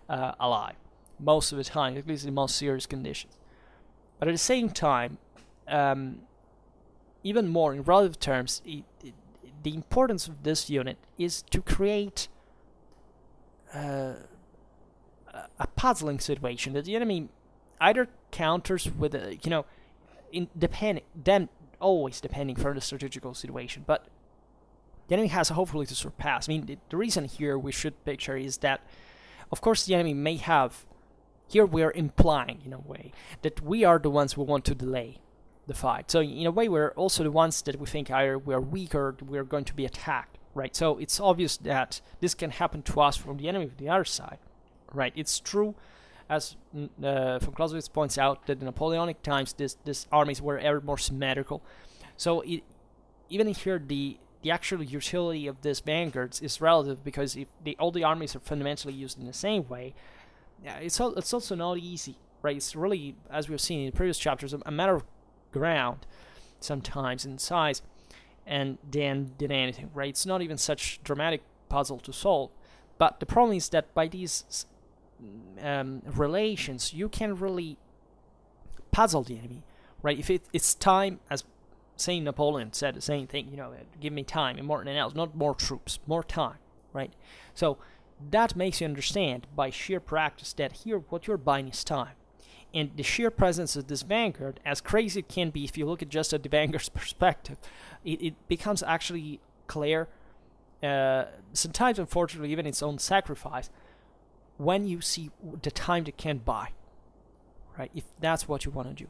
Speaker 1: alive, most of the time, at least in most serious conditions. But at the same time, even more in relative terms, the importance of this unit is to create a puzzling situation that the enemy either counters with always depending from the strategical situation, but the enemy has hopefully to surpass. I mean, the reason here we should picture is that, of course, the enemy may have, here we are implying, in a way, that we are the ones who want to delay the fight. So, in a way, we're also the ones that we think either we are weak or we are going to be attacked, right? So, it's obvious that this can happen to us from the enemy of the other side, right? It's true, as von Clausewitz points out, that in Napoleonic times, these armies were ever more symmetrical. So, even here, the actual utility of these vanguards is relative, because if all the armies are fundamentally used in the same way, it's also not easy, right? It's really, as we've seen in the previous chapters, a matter of ground sometimes in size, and then did anything, right? It's not even such dramatic puzzle to solve. But the problem is that by these relations, you can really puzzle the enemy, right? If it's time, as Saint Napoleon said the same thing, give me time and more than else, not more troops, more time, right? So that makes you understand by sheer practice that here what you're buying is time. And the sheer presence of this vanguard, as crazy it can be if you look at just at the vanguard's perspective, it becomes actually clear, sometimes unfortunately even its own sacrifice, when you see the time that can buy, right? If that's what you want to do.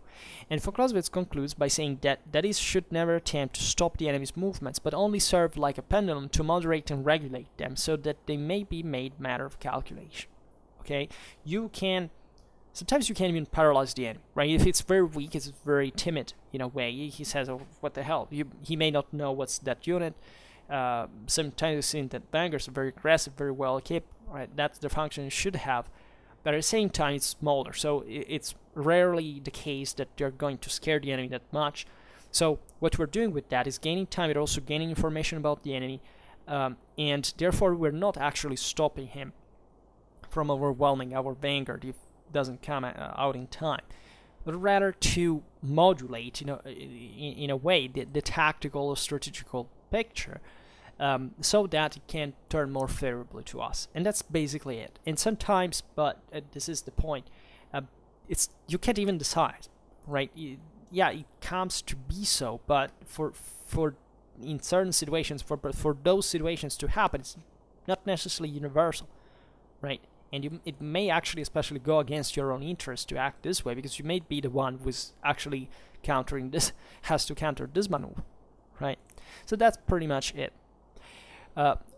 Speaker 1: And von Clausewitz concludes by saying that it should never attempt to stop the enemy's movements, but only serve like a pendulum to moderate and regulate them so that they may be made matter of calculation. Okay? Sometimes you can't even paralyze the enemy, right? If it's very weak, it's very timid in a way. He says, oh, what the hell? He may not know what's that unit. Sometimes you've seen that vanguards are very aggressive, very well equipped, right? That's the function it should have. But at the same time, it's smaller, so it's rarely the case that they're going to scare the enemy that much. So what we're doing with that is gaining time, but also gaining information about the enemy, and therefore we're not actually stopping him from overwhelming our vanguard if it doesn't come out in time, but rather to modulate, in a way, the tactical or strategical picture, so that it can turn more favorably to us. And that's basically it. And sometimes, but this is the point, you can't even decide, right? It comes to be so, but for in certain situations, for those situations to happen, it's not necessarily universal, right? And it may actually especially go against your own interest to act this way, because you may be the one who's actually countering this, has to counter this maneuver, right? So that's pretty much it.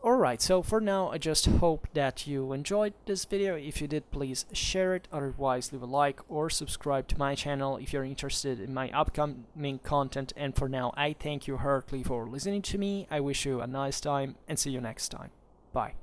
Speaker 1: Alright, so for now, I just hope that you enjoyed this video. If you did, please share it. Otherwise, leave a like or subscribe to my channel if you're interested in my upcoming content. And for now, I thank you heartily for listening to me. I wish you a nice time and see you next time. Bye.